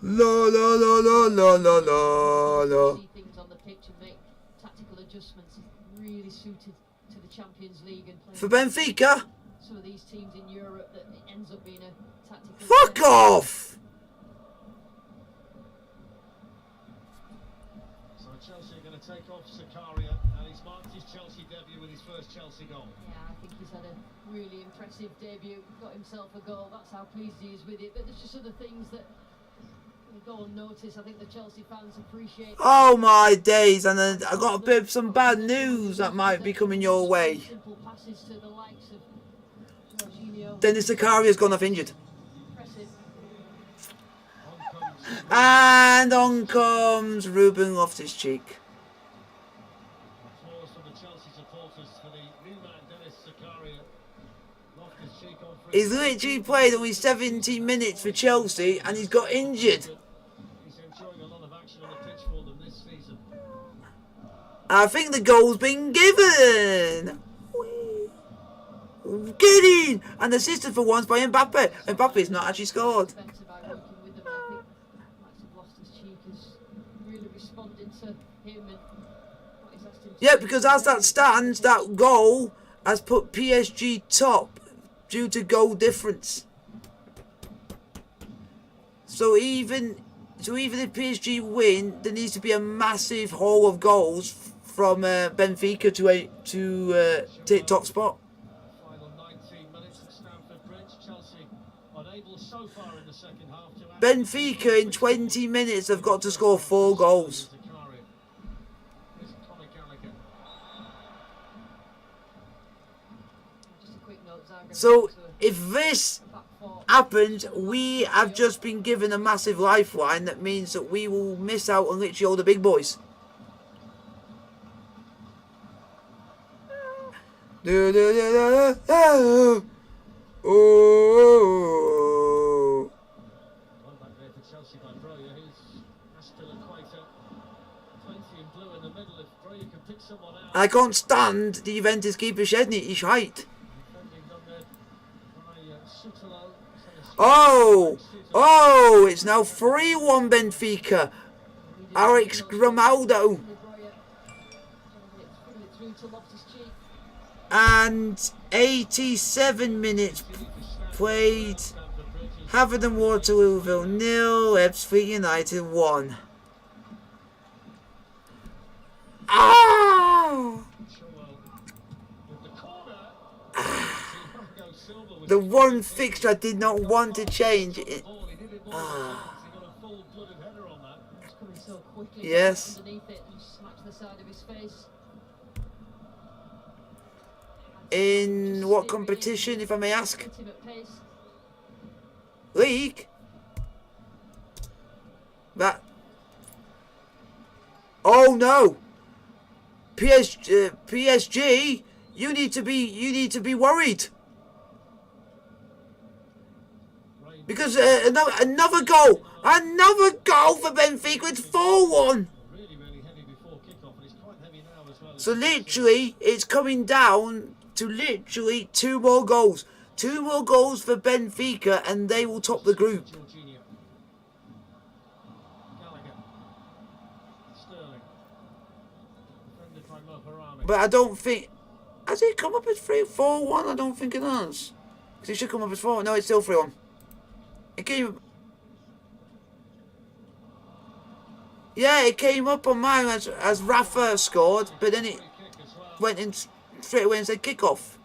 Speaker 1: La la la la la la la la.
Speaker 3: See things on the pitch and make tactical adjustments. Really suited to the Champions League and playing
Speaker 1: For Benfica?
Speaker 3: some of these teams in Europe that it ends up being a tactical.
Speaker 1: Fuck off!
Speaker 2: So Chelsea are going to take off Zakaria, and he's marked his Chelsea debut with his first Chelsea goal.
Speaker 3: Yeah, I think he's had a really impressive debut. Got himself a goal. That's how pleased he is with it. But there's just other things that go unnoticed. I think the Chelsea fans appreciate.
Speaker 1: Oh my days! And then I got a bit of some bad news that might be coming your way.
Speaker 3: Simple passes to the likes of Jorginho.
Speaker 1: Dennis Zakaria's gone off injured.
Speaker 3: Impressive.
Speaker 1: And on comes Ruben Loftus-Cheek.
Speaker 2: Applause from the Chelsea supporters for the new man, Dennis Zakaria. Loftus-Cheek on free.
Speaker 1: He's literally played only 17 minutes for Chelsea and he's got injured.
Speaker 2: He's enjoying a lot of action on the pitch for them this season.
Speaker 1: I think the goal's been given. Get in! And assisted for once by Mbappe. Mbappe's not actually scored.
Speaker 3: Better by working with them. I think Max have lost his cheek has really responded to him and what he's asked him to
Speaker 1: Yeah,
Speaker 3: do.
Speaker 1: because as that stands, that goal has put PSG top due to goal difference. So even if PSG win, there needs to be a massive haul of goals from Benfica to take top spot.
Speaker 2: Final 19 minutes at Stamford Bridge. Chelsea unable so far in the second half to add.
Speaker 1: Benfica in 20 minutes have got to score 4 goals.
Speaker 2: Zakaria. Here's Conor Gallagher.
Speaker 3: Just a quick note, Zagreb
Speaker 1: So
Speaker 3: to
Speaker 1: if this
Speaker 3: a back four.
Speaker 1: happens, we have just been given a massive lifeline that means that we will miss out on literally all the big boys. Oh.
Speaker 2: One back there for Chelsea by Broja, who's Aspilicueta. 20 in blue in the middle. If Broja can pick someone out.
Speaker 1: I can't stand the Juventus keeper Szczesny, he's right.
Speaker 2: Defending done there by Sutalo.
Speaker 1: Oh, it's now 3-1 Benfica. Alex Grimaldo.
Speaker 3: Through to Loftus-Cheek.
Speaker 1: And 87 minutes played. Havant and Waterlooville 0, Ebbsfleet United 1. Ah! The one fixture I did not want to change.
Speaker 3: He's coming so quickly.
Speaker 1: Yes.
Speaker 3: Underneath it and smacked the side of his face.
Speaker 1: In what competition, if I may ask?
Speaker 3: Ultimate pace.
Speaker 1: League? That. Oh no! PSG, you need to be worried. Because another goal for Benfica. It's 4-1.
Speaker 2: Really heavy before kickoff, and it's quite heavy now as well.
Speaker 1: So literally, it's coming down to literally 2 more goals. 2 more goals for Benfica, and they will top the group.
Speaker 2: Jorginho. Gallagher. Sterling. Defended by Moharami.
Speaker 1: But I don't think. Has it come up as 4-1? I don't think it has. Because it should come up as 4. No, it's still 3-1. It came. Yeah, it came up on mine as Rafa scored, but then it
Speaker 2: Free kick as well.
Speaker 1: went in straight away and said kick-off.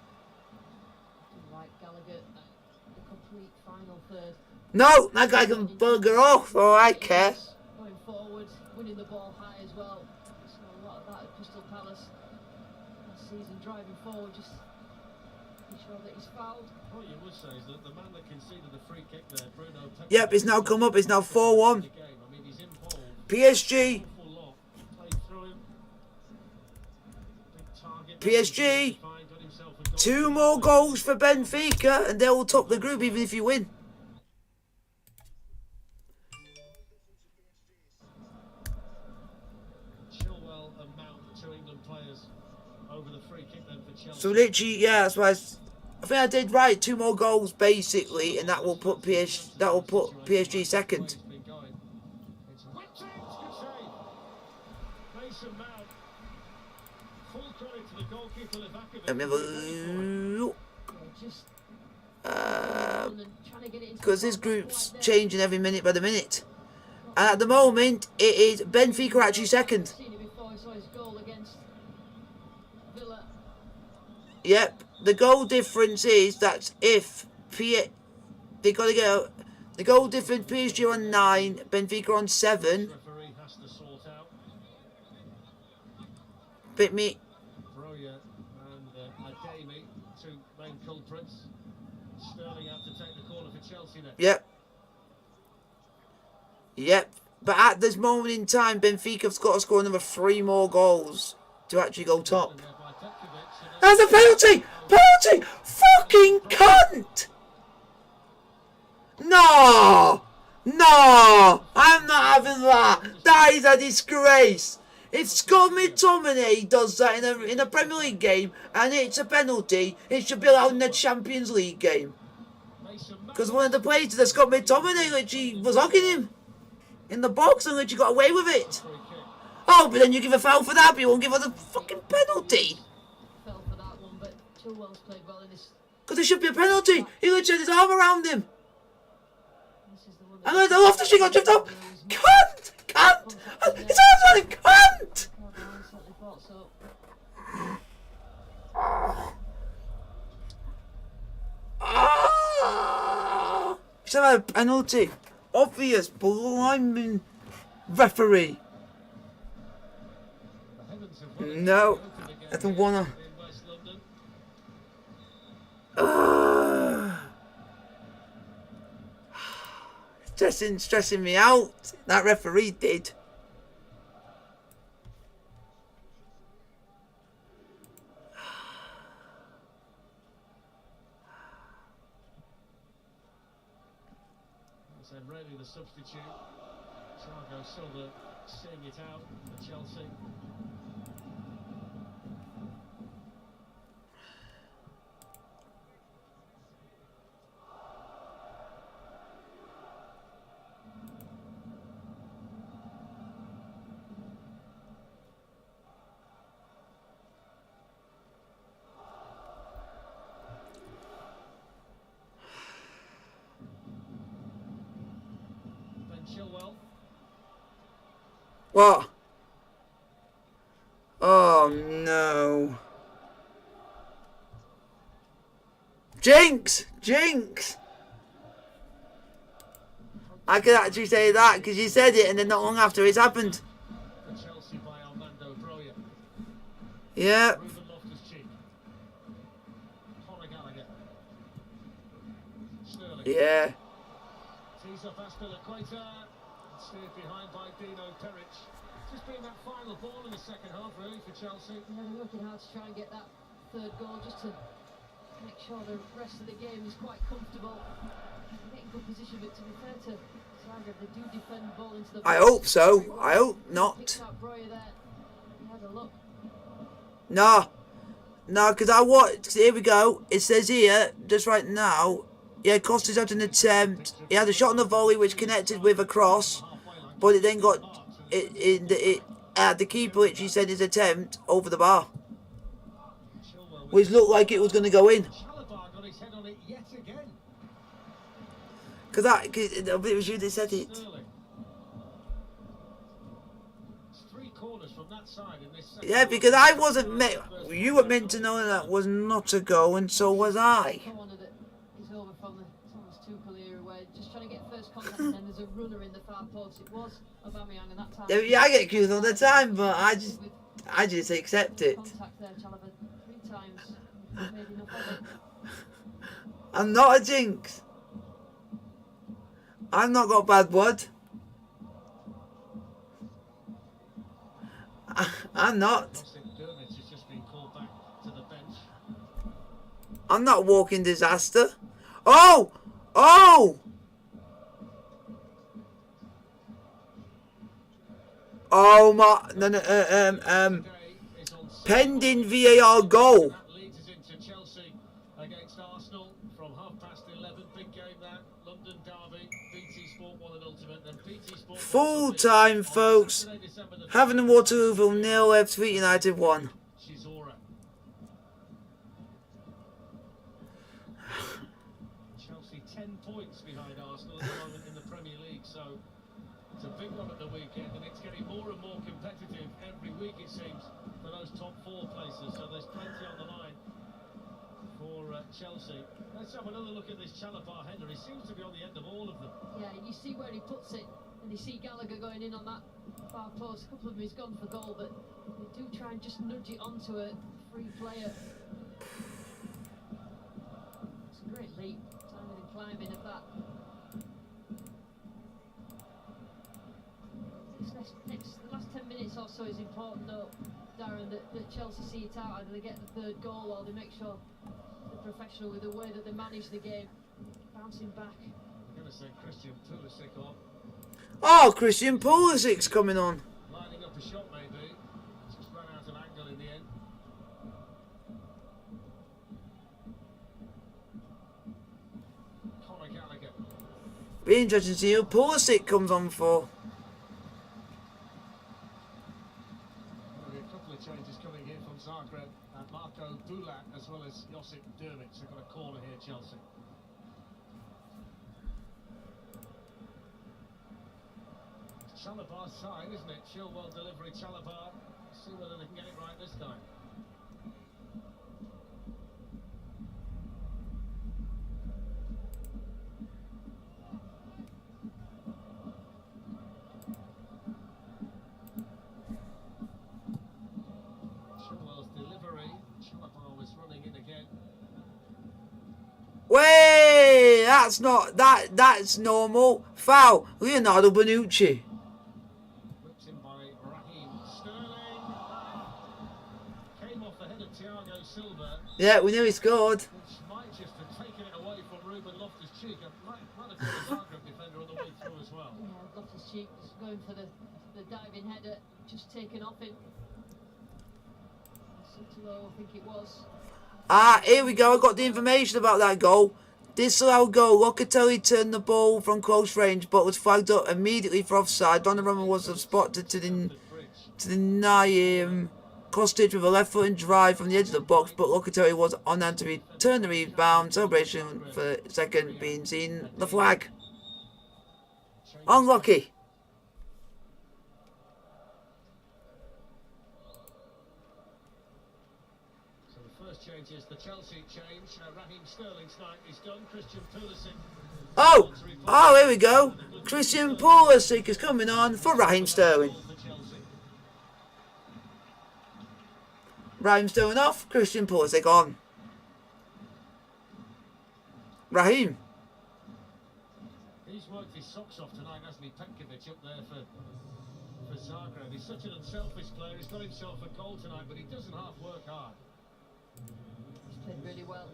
Speaker 3: Like Gallagher, the complete final third.
Speaker 1: No, that guy can bugger off. Oh, I care.
Speaker 3: Going forward, winning the ball high as well. Saw a lot of that at Crystal Palace last season, driving forward, just Making sure that he's fouled.
Speaker 2: What you would say is that the man that conceded the free kick there, Bruno.
Speaker 1: Yep, it's now come up. It's now 4-1.
Speaker 2: I mean, he's involved.
Speaker 1: PSG.
Speaker 2: Awful lot. Played through him. Big target.
Speaker 1: PSG.
Speaker 2: Got himself a goal.
Speaker 1: 2 more goals for Benfica, and they will top the group even if you win.
Speaker 2: Chilwell and Mount, the 2 England players, over the free kick then for Chelsea.
Speaker 1: So literally, yeah, that's why I think I did right. 2 more goals basically, and that will put PSG second.
Speaker 2: It's been going. It's whipped in. Good save. Mason Mount. Full credit to the goalkeeper Livakovic.
Speaker 1: Let me have a look.
Speaker 3: Just
Speaker 1: Because this group's changing every minute by the minute. And at the moment, it is Benfica are actually second.
Speaker 3: Seen it before. I saw his goal against Villa.
Speaker 1: Yep. The goal difference is that if they got to go, the goal difference PSG on 9, Benfica on 7.
Speaker 2: Referee has to sort out.
Speaker 1: Bit me.
Speaker 2: Broya and Ademi, 2 main culprits. Sterling out to take the corner for Chelsea now.
Speaker 1: Yep. Yep. But at this moment in time, Benfica's got to score another 3 more goals to actually go top.
Speaker 2: And there by Petkovic, and
Speaker 1: That's a penalty! Penalty! Fucking cunt! No! No! I'm not having that! That is a disgrace! If Scott McTominay does that in a Premier League game and it's a penalty, it should be allowed in the Champions League game.
Speaker 2: Mason Mount.
Speaker 1: Because one of the players that Scott McTominay literally was hugging him in the box and literally got away with it.
Speaker 2: Free kick.
Speaker 1: Oh, but then you give a foul for that, but you won't give her the fucking penalty.
Speaker 3: Fell for that one, but Chilwell's played well in this.
Speaker 1: Because there should be a penalty. He literally had his arm around him.
Speaker 3: This is the one
Speaker 1: And then after she got tripped up. Cunt! Cunt! It's on him! Cunt!
Speaker 3: I certainly thought so.
Speaker 1: Ah! He should have had a penalty. Obvious blinding referee.
Speaker 2: The heavens have won it.
Speaker 1: No.
Speaker 2: Open again
Speaker 1: I don't wanna.
Speaker 2: in West London.
Speaker 1: Stressing me out. That referee did.
Speaker 2: And really the substitute. Thiago Silva seeing it out for Chelsea. Chilwell.
Speaker 1: What? Oh no. Jinx! Jinx! I could actually say that because you said it and then not long after it's happened.
Speaker 2: For Chelsea by Armando Broya.
Speaker 1: Yeah.
Speaker 2: Ruben Loftus-Cheek. Conor Gallagher. Sterling.
Speaker 1: Yeah.
Speaker 2: Tees up Aspilicueta. Steered behind by Dino Peric. Just been that final ball in the second half, really, for Chelsea.
Speaker 3: Yeah, they're working hard to try and get that 3rd goal just to make sure the rest of the game is quite comfortable. They get in good position, but to be fair to Zagreb, they do defend the ball into the box.
Speaker 1: I hope so. I hope not.
Speaker 3: Picked out Broya there. He had a look.
Speaker 1: No. No, because I watched. Here we go. It says here, just right now. Yeah, Costa's had an attempt. He had a shot on the volley which connected with a cross, but it then got it the keeper literally sent his attempt over the bar, which looked like it was going to go in.
Speaker 2: Chalobah got his head on it yet again.
Speaker 1: Because it was you that said it.
Speaker 2: Sterling. It's 3 corners from that side in this second
Speaker 1: Yeah,
Speaker 2: half.
Speaker 1: because I wasn't meant. You were meant to know that was not a go, and so was I.
Speaker 3: Corner that is over from the Thomas Tuchel era, where just trying to get first contact, and then there's a runner in the far post. It was Aubameyang, and that time.
Speaker 1: Yeah, I get accused all the time, but I just accept it.
Speaker 3: Contact there, Chalobah 3 times. Made enough of it.
Speaker 1: I'm not a jinx. I've not got bad blood. I'm not.
Speaker 2: Josip Dermot has just been called back to the bench.
Speaker 1: I'm not walking disaster. Oh! Oh! Oh my! No, no,
Speaker 2: Today is on
Speaker 1: pending VAR goal.
Speaker 2: That leads us into Chelsea against Arsenal from 11:30. Big game that. London derby. BT Sport won an ultimate. Then BT Sport.
Speaker 1: Full time, folks. Having and Waterloo 0, F3 United 1.
Speaker 2: Chisora. Chelsea 10 points behind Arsenal at the moment in the Premier League, so it's a big one at the weekend, and it's getting more and more competitive every week, it seems, for those top 4 places. So there's plenty on the line for Chelsea. Let's have another look at this Chalobah header. He seems to be on the end of all of them.
Speaker 3: Yeah, you see where he puts it, and you see Gallagher going in on that far post. A couple of them he's gone for goal, but they do try and just nudge it onto a free player. It's a great leap, timing and climbing of that. The last 10 minutes or so is important though, Darren, that Chelsea see it out. Either they get the third goal or they make sure they're professional with the way that they manage the game. Bouncing back.
Speaker 2: I'm going to say Christian Pulisic on.
Speaker 1: Oh, Christian Pulisic's coming on.
Speaker 2: Lining up a shot maybe. Just ran out of angle in the end. Conor Gallagher.
Speaker 1: Be interesting to see who Pulisic comes on for.
Speaker 2: A couple of changes coming here from Zagreb. Marco Bulat as well as Josip Dermot. So got a corner here, Chelsea. Chalobah's side, isn't it? Chilwell delivery, Chalobah. See whether they can get it right this time. Chilwell's delivery. Chalobah was running in again.
Speaker 1: Way! That's normal. Foul. Leonardo Bonucci.
Speaker 2: Whipped in by Raheem Sterling. Came off the head of Thiago Silva.
Speaker 1: Yeah, we knew he scored.
Speaker 2: Which might just have taken it away from Ruben Loftus-Cheek. Might have been the Zagreb defender on the way through as well.
Speaker 3: Yeah, Loftus-Cheek was going for the diving header, just taken off him. Sutalo, I think it was.
Speaker 1: Ah, here we go. I got the information about that goal. Disallowed goal. Locatelli turned the ball from close range, but was flagged up immediately for offside. Donnarumma was spotted to deny him. Kostic with a left-footed drive from the edge of the box, but Locatelli was on hand to return the rebound. Celebration for second being seen. The flag. Unlucky.
Speaker 2: So the first change is the Chelsea change. Raheem Sterling's night is done. Christian Pulisic.
Speaker 1: Oh, here we go. Christian Pulisic is coming on for Raheem Sterling. Raheem Sterling off, Christian Pulisic on. Raheem.
Speaker 2: He's worked his socks off tonight, hasn't he? Petkovic up there for Zagreb. He's such an unselfish player. He's got himself a goal tonight, but he doesn't half work hard.
Speaker 3: He's played really well. I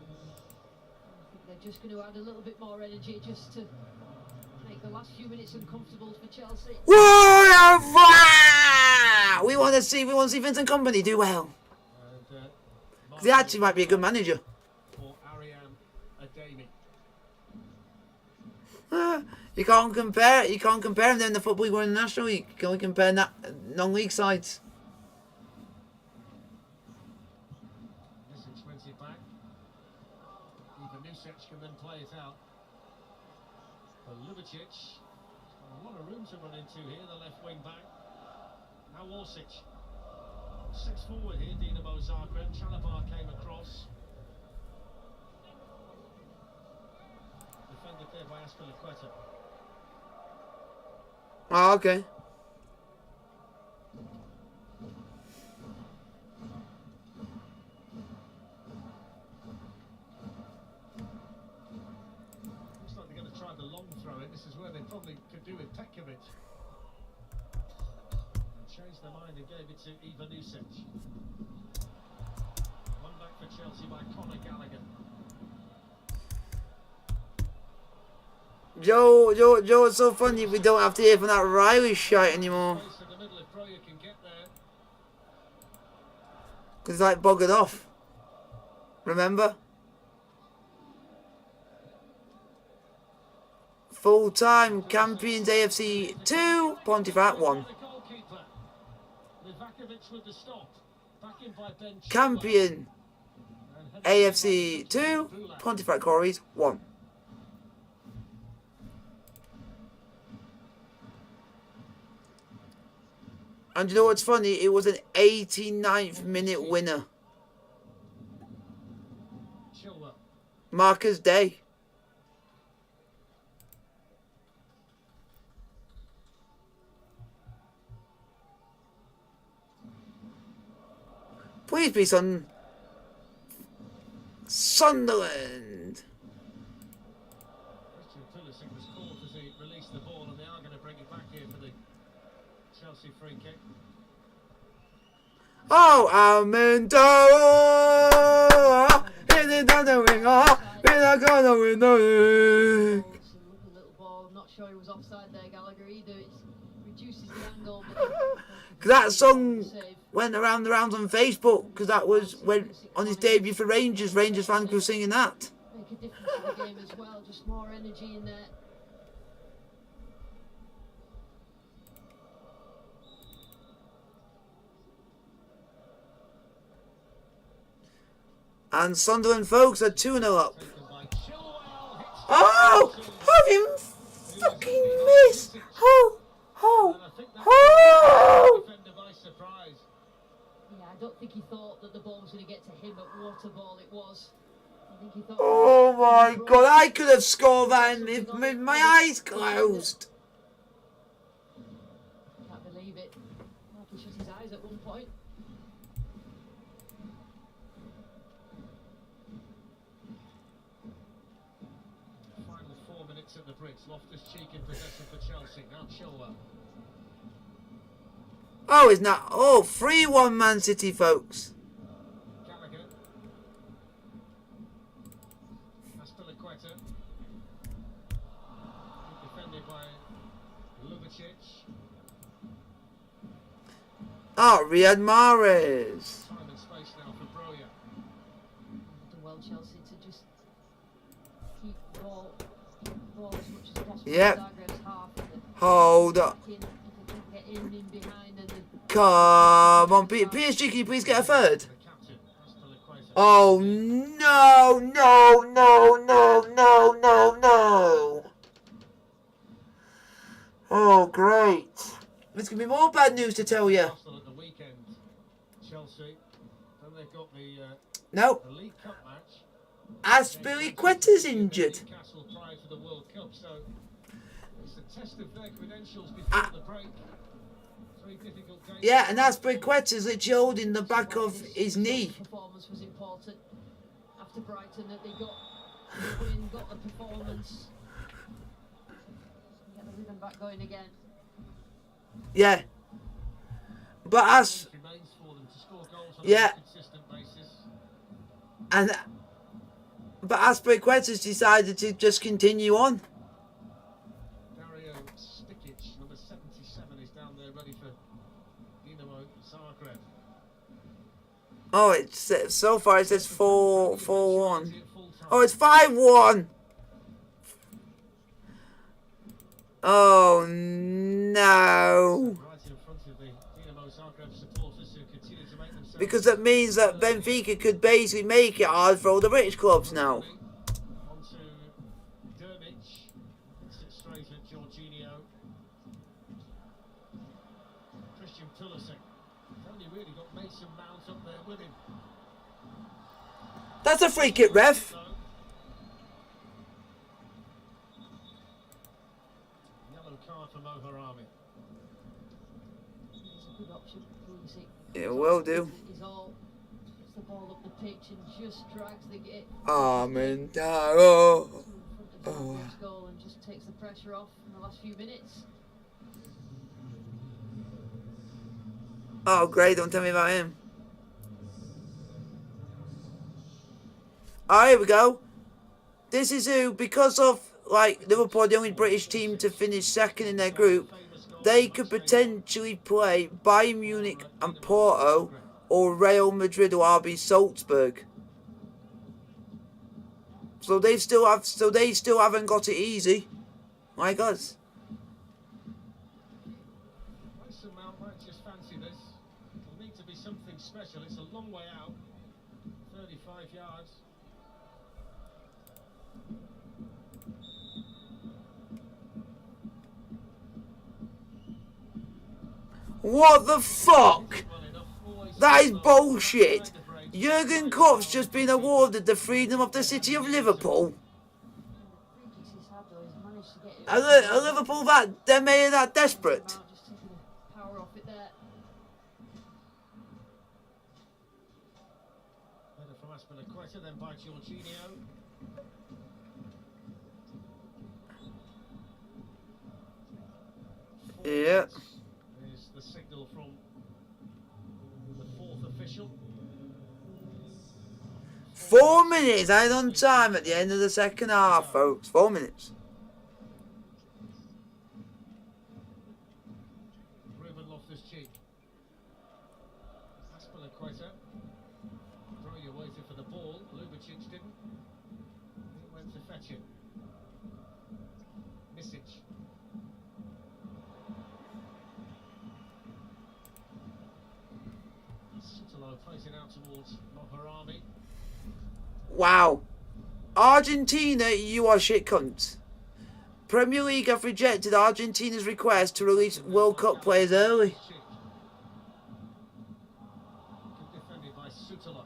Speaker 3: think they're just going to add a little bit more energy just to make the last few minutes uncomfortable for Chelsea.
Speaker 1: We want to see Vincent Kompany do well.
Speaker 2: And
Speaker 1: He actually might be a good manager.
Speaker 2: for Ariam Ademi.
Speaker 1: You can't compare him then the football league or in the National League. You can only compare non-league sides.
Speaker 2: Lisic wins it back. Even Nusec can then play it out. But Ljubicic has got a lot of room to run into here, the left wing back. Now Orsic. 6 forward here, Dinamo Zagreb. Chalobah came across. Defended there by Aspilicueta.
Speaker 1: Oh, okay.
Speaker 2: probably could do with Petkovic. And changed their mind and gave it to Ivanusic. One back for Chelsea by Conor Gallagher.
Speaker 1: Joe, it's so funny we don't have to hear from that Riley shite anymore.
Speaker 2: Space in the middle if Broja can get there.
Speaker 1: Because it's like buggered off. Remember? Full time Champions AFC 2, Pontefract 1.
Speaker 2: The goalkeeper. Livakovic with the stop. Back in by Ben Chilwell.
Speaker 1: Champion
Speaker 2: And headed
Speaker 1: AFC
Speaker 2: by
Speaker 1: 2,
Speaker 2: Bulat.
Speaker 1: Pontefract Quarries 1. And you know what's funny? It was an 89th minute winner.
Speaker 2: Chilwell.
Speaker 1: Marcus Day. Please be Sunderland.
Speaker 2: Christian Pulisic was caught as he released the ball, and they are going to bring it back here for the Chelsea free kick.
Speaker 1: Oh, Amendola! Hit it down the wing, oh! Hit it down the window!
Speaker 3: Little ball. Not sure he was offside there, Gallagher either. It reduces the angle.
Speaker 1: Because that song went around the rounds on Facebook, because that was when on his debut for Rangers fans were singing that.
Speaker 3: Make a difference to the game as well. Just more energy in there.
Speaker 1: And Sunderland folks are 2-0 up.
Speaker 2: Taken by Chilwell. Hits
Speaker 1: Oh! Have him fucking miss! Oh! Oh!
Speaker 2: and I think that
Speaker 1: Oh!
Speaker 2: defender by surprise.
Speaker 3: Yeah, I don't think he thought that the ball was going to get to him, but what a ball it was. I think he thought.
Speaker 1: Oh my god, I could have scored that with my eyes closed.
Speaker 3: Can't believe it. Like he shut his eyes at one point.
Speaker 2: Final 4 minutes at the bricks. Loftus-Cheek in possession for Chelsea. Now Chilwell.
Speaker 1: Oh, it's not. Oh, 3-1 Man City, folks.
Speaker 2: Gallagher. Aspilicueta. Defended by Lubicic.
Speaker 1: Oh, Riyad Mahrez.
Speaker 2: Time and space now for Broja.
Speaker 3: Done well, Chelsea, to just keep the ball as much as possible.
Speaker 1: Yep.
Speaker 3: Zagreb's half and the
Speaker 1: Hold up.
Speaker 3: if they can get in behind and then
Speaker 1: Come on, PSG, can you please get a third?
Speaker 2: The captain, Aspilicueta.
Speaker 1: Oh, no, no, no, no, no, no, no. Oh, great. There's going to be more bad news to tell you.
Speaker 2: Arsenal at the weekend. Chelsea. Then they've got the
Speaker 1: Nope.
Speaker 2: League Cup match.
Speaker 1: Aspilicueta's injured.
Speaker 2: Newcastle prior to the World Cup, so it's a test of their credentials before the break. Three difficult games.
Speaker 1: Yeah, and Aspilicueta's literally holding the back of his knee.
Speaker 3: performance was important after Brighton, that they got the win, got the performance. Get the rhythm back going again.
Speaker 1: Yeah. But
Speaker 2: It remains for them to score goals on
Speaker 1: Yeah.
Speaker 2: a consistent basis.
Speaker 1: but Aspilicueta's decided to just continue on.
Speaker 2: Dario Stikic, number 77, is down there ready for Dinamo Zagreb.
Speaker 1: Oh, it's so far it says 4-1. Oh, it's 5-1. Oh no.
Speaker 2: Right in front of the Dinamo Zagreb supporters who continue to make themselves.
Speaker 1: Because that means that Benfica could basically make it hard for all the British clubs now.
Speaker 2: On to Dermich. Hits it straight at Jorginho. Christian Pulisic. Only really got Mason Mount up there with him.
Speaker 1: That's a free kick, ref.
Speaker 2: Yellow card for Mo Harami.
Speaker 3: It's a good option for Pulisic.
Speaker 1: It will do.
Speaker 3: He's all gets the ball up the pitch and just drags the game.
Speaker 1: Amendola.
Speaker 3: In front of Zagreb's goal and just takes the pressure off in the last few minutes.
Speaker 1: Oh, great, don't tell me about him. Oh, here we go. This is who, because of, like, Liverpool, the only British team to finish second in their group, they could potentially play Bayern Munich and Porto, or Real Madrid or RB Salzburg. So they still haven't got it easy. My God.
Speaker 2: Mason Mount might just fancy this. It'll need to be something special. It's a long way out. 35 yards.
Speaker 1: What the fuck? That is bullshit. Jurgen Klopp's just been awarded the freedom of the city of Liverpool. Are Liverpool they're made that desperate?
Speaker 3: Just taking the power off it there.
Speaker 2: Header from Aspilicueta, then by Jorginho.
Speaker 1: Yeah.
Speaker 2: There's the signal from the fourth official.
Speaker 1: 4 minutes, added on time at the end of the second half, folks. 4 minutes.
Speaker 2: Ruben Loftus-Cheek. Aspilicueta. Broja waited for the ball. Lubicic didn't. He went to fetch it. Misic. Sutalo placing out towards Moharami.
Speaker 1: Wow. Argentina, you are shit cunts. Premier League have rejected Argentina's request to release World Cup players early.
Speaker 2: Good defended by Sutalo.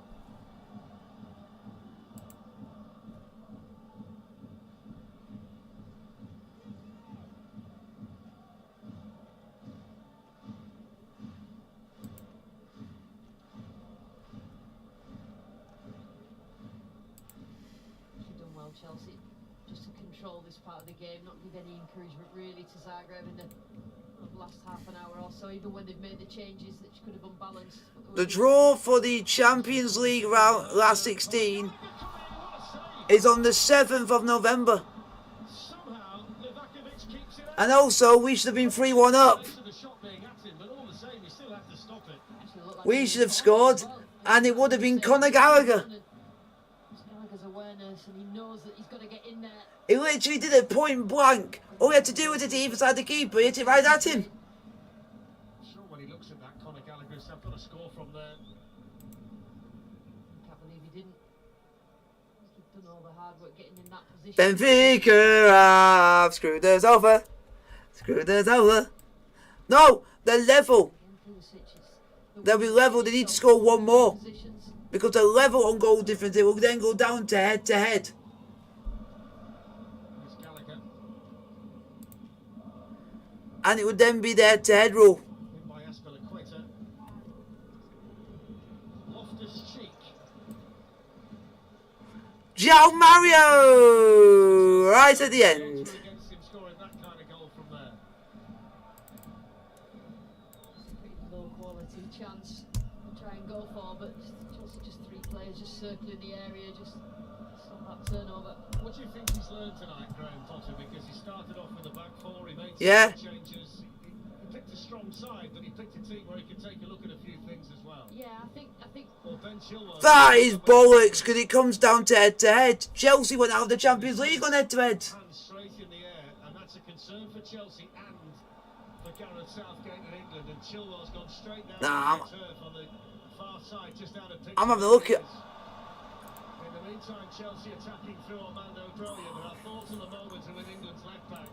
Speaker 3: You've done well, Chelsea. Just to control this part of the game, not give any encouragement really to Zagreb in the last half an hour or so, even when they've made the changes that could have unbalanced.
Speaker 1: The draw for the Champions League round last 16 is on the 7th of November.
Speaker 2: Somehow, Livakovic keeps it out.
Speaker 1: And also, we should have been 3-1 up.
Speaker 2: The shot being at him, but all the same, he still had to stop it.
Speaker 3: Actually looked like
Speaker 1: We
Speaker 3: he
Speaker 1: should have
Speaker 3: was
Speaker 1: scored,
Speaker 3: well.
Speaker 1: and it would have been Conor Gallagher.
Speaker 3: It's Gallagher's awareness, and he knows that he's got to get in there.
Speaker 1: He literally did it point blank. All he had to do was hit it either side the keeper, hit it right at him.
Speaker 2: Sure, when he looks at that, Conor Gallagher has got a score from there.
Speaker 3: Can't believe he didn't. He's done all the hard work getting in that position.
Speaker 1: Benfica have screwed us over. Screwed us over. No, they're level. They'll be level. They need to score one more.
Speaker 3: Positions.
Speaker 1: Because they're level on goal difference. They will then go down to head to head.
Speaker 2: There's Gallagher,
Speaker 1: And it would then be the head to head rule.
Speaker 2: in by Aspilicueta. Loftus-Cheek.
Speaker 1: João Mario! Right at the end.
Speaker 2: Against him scoring that kind of goal from there.
Speaker 3: Pretty low quality chance to try and go for, but Chelsea just three players just circling the area, just stop that turnover.
Speaker 2: What do you think he's learned tonight, Graham Potter? Because he started off with a back four, he made
Speaker 1: Yeah.
Speaker 2: some changes. He picked a strong side, but he picked a team where he can take a look at a few things as well.
Speaker 3: Yeah, I think
Speaker 2: Well, Ben Chilwell.
Speaker 1: That is bollocks because it comes down to head to head. Chelsea went out of the Champions League on head to head.
Speaker 2: Hands straight in the air, and that's a concern for Chelsea and for Gareth Southgate in England. And Chilwell's gone straight down
Speaker 1: Nah,
Speaker 2: the turf on the far side, just out of pitch.
Speaker 1: I'm having a look at.
Speaker 2: In the meantime, Chelsea attacking through Armando Broja. There are thoughts at the moment of England's left back.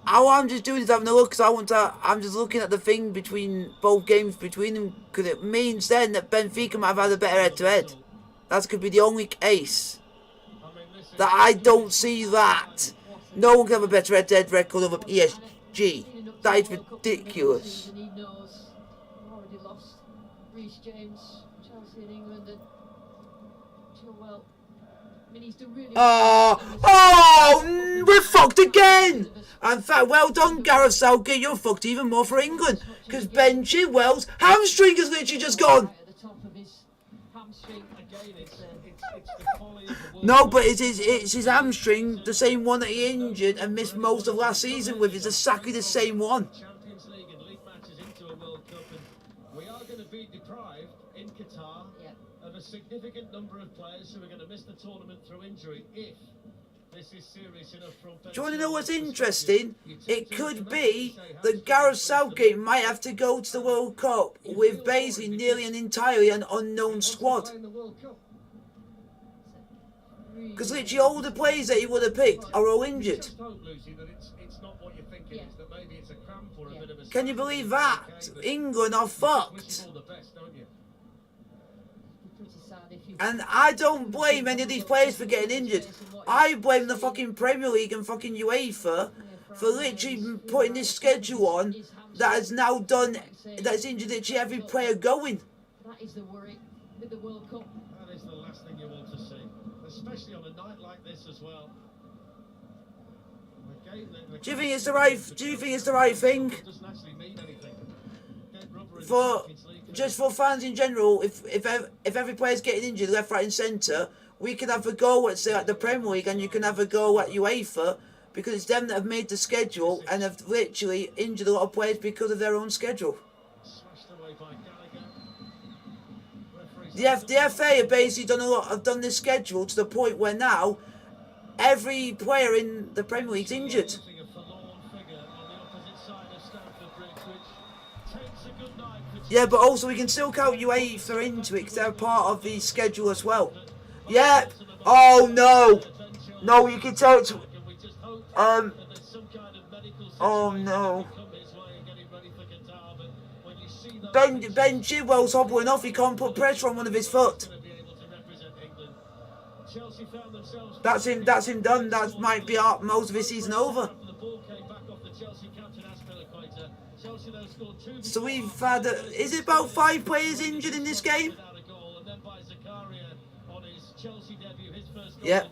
Speaker 1: All I'm just doing is having a look because I'm just looking at the thing between both games between them because it means then that Benfica might have had a better head to head. That could be the only case that I don't see that. No one can have a better head to head record over PSG. That is ridiculous.
Speaker 3: He knows already lost Reece James, Chelsea and England, and Chilwell I mean, he's done really
Speaker 1: We're fucked again! In fact, well done, Gareth Southgate. You're fucked even more for England. Because Ben Chilwell's hamstring has literally just gone.
Speaker 3: at the top of his hamstring.
Speaker 2: Again, it's the folly of the
Speaker 1: No, but it's his hamstring, the same one that he injured and missed most of last season with. It's exactly the same one.
Speaker 2: Champions League and league matches into a World Cup, and we are going to be deprived in Qatar of a significant number of players who are going to miss the tournament through injury if this is serious enough from.
Speaker 1: Do you want to know what's interesting? It could be that Gareth Southgate might have to go to the World Cup with basically nearly an entirely an unknown squad. Because literally all the players that he would have picked are all injured. Can you believe that? England are fucked. And I don't blame any of these players for getting injured. I blame the fucking Premier League and fucking UEFA for literally putting this schedule on that has now done, that's injured literally every player going.
Speaker 3: That is the worry with the World Cup.
Speaker 2: That is the last thing you want to see, especially on a night like this as well.
Speaker 1: Do you think it's the right thing?
Speaker 2: Doesn't actually mean anything.
Speaker 1: For just for fans in general, if every player's getting injured left, right and centre, we can have a go at, say, like the Premier League, and you can have a go at UEFA, because it's them that have made the schedule and have literally injured a lot of players because of their own schedule. The FA have basically have done this schedule to the point where now every player in the Premier League's injured. Yeah, but also we can still count UEFA into it because they're part of the schedule as well. Yeah. Oh no. No, you can tell it's oh no. Ben Chilwell's hobbling off. He can't put pressure on one of his foot. That's him done. That might be most of his season over. So we've had, is it about 5 players injured in this game? Yep.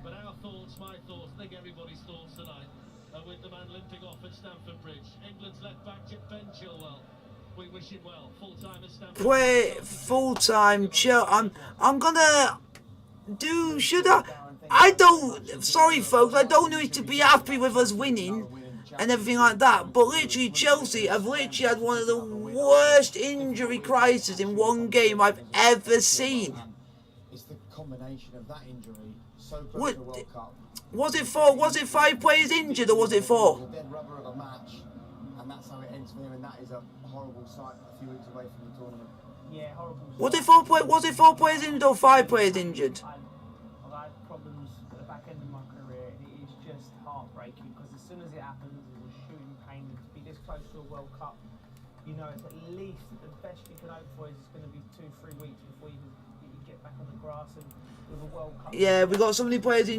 Speaker 2: But our thoughts, my thoughts, I think everybody's thoughts tonight are with the man limping off at Stamford Bridge. England's left back Ben Chilwell. We wish him well. Full-time at Stamford.
Speaker 1: Play full-time chill. I'm gonna do. Should I don't. Sorry, folks. I don't need to be happy with us winning and everything like that. But literally, Chelsea have literally had one of the worst injury crises in one game I've ever seen.
Speaker 6: It's the combination of that injury, so close to the World Cup.
Speaker 1: Was it 5 players injured or was it 4?
Speaker 6: It was a dead rubber of a match, and that's how it ends for him, and that is a horrible sight a few weeks away from the tournament.
Speaker 7: Yeah, horrible.
Speaker 1: Was it 4 players injured or 5 players injured?
Speaker 7: I've had problems at the back end of my career, and it is just heartbreaking because as soon as it happens, it's a shooting pain. And to be this close to a World Cup, you know, it's at least the best you can hope for is it's going to be 2-3 weeks before you get back on the grass and with a World Cup.
Speaker 1: Yeah, we got so many players injured.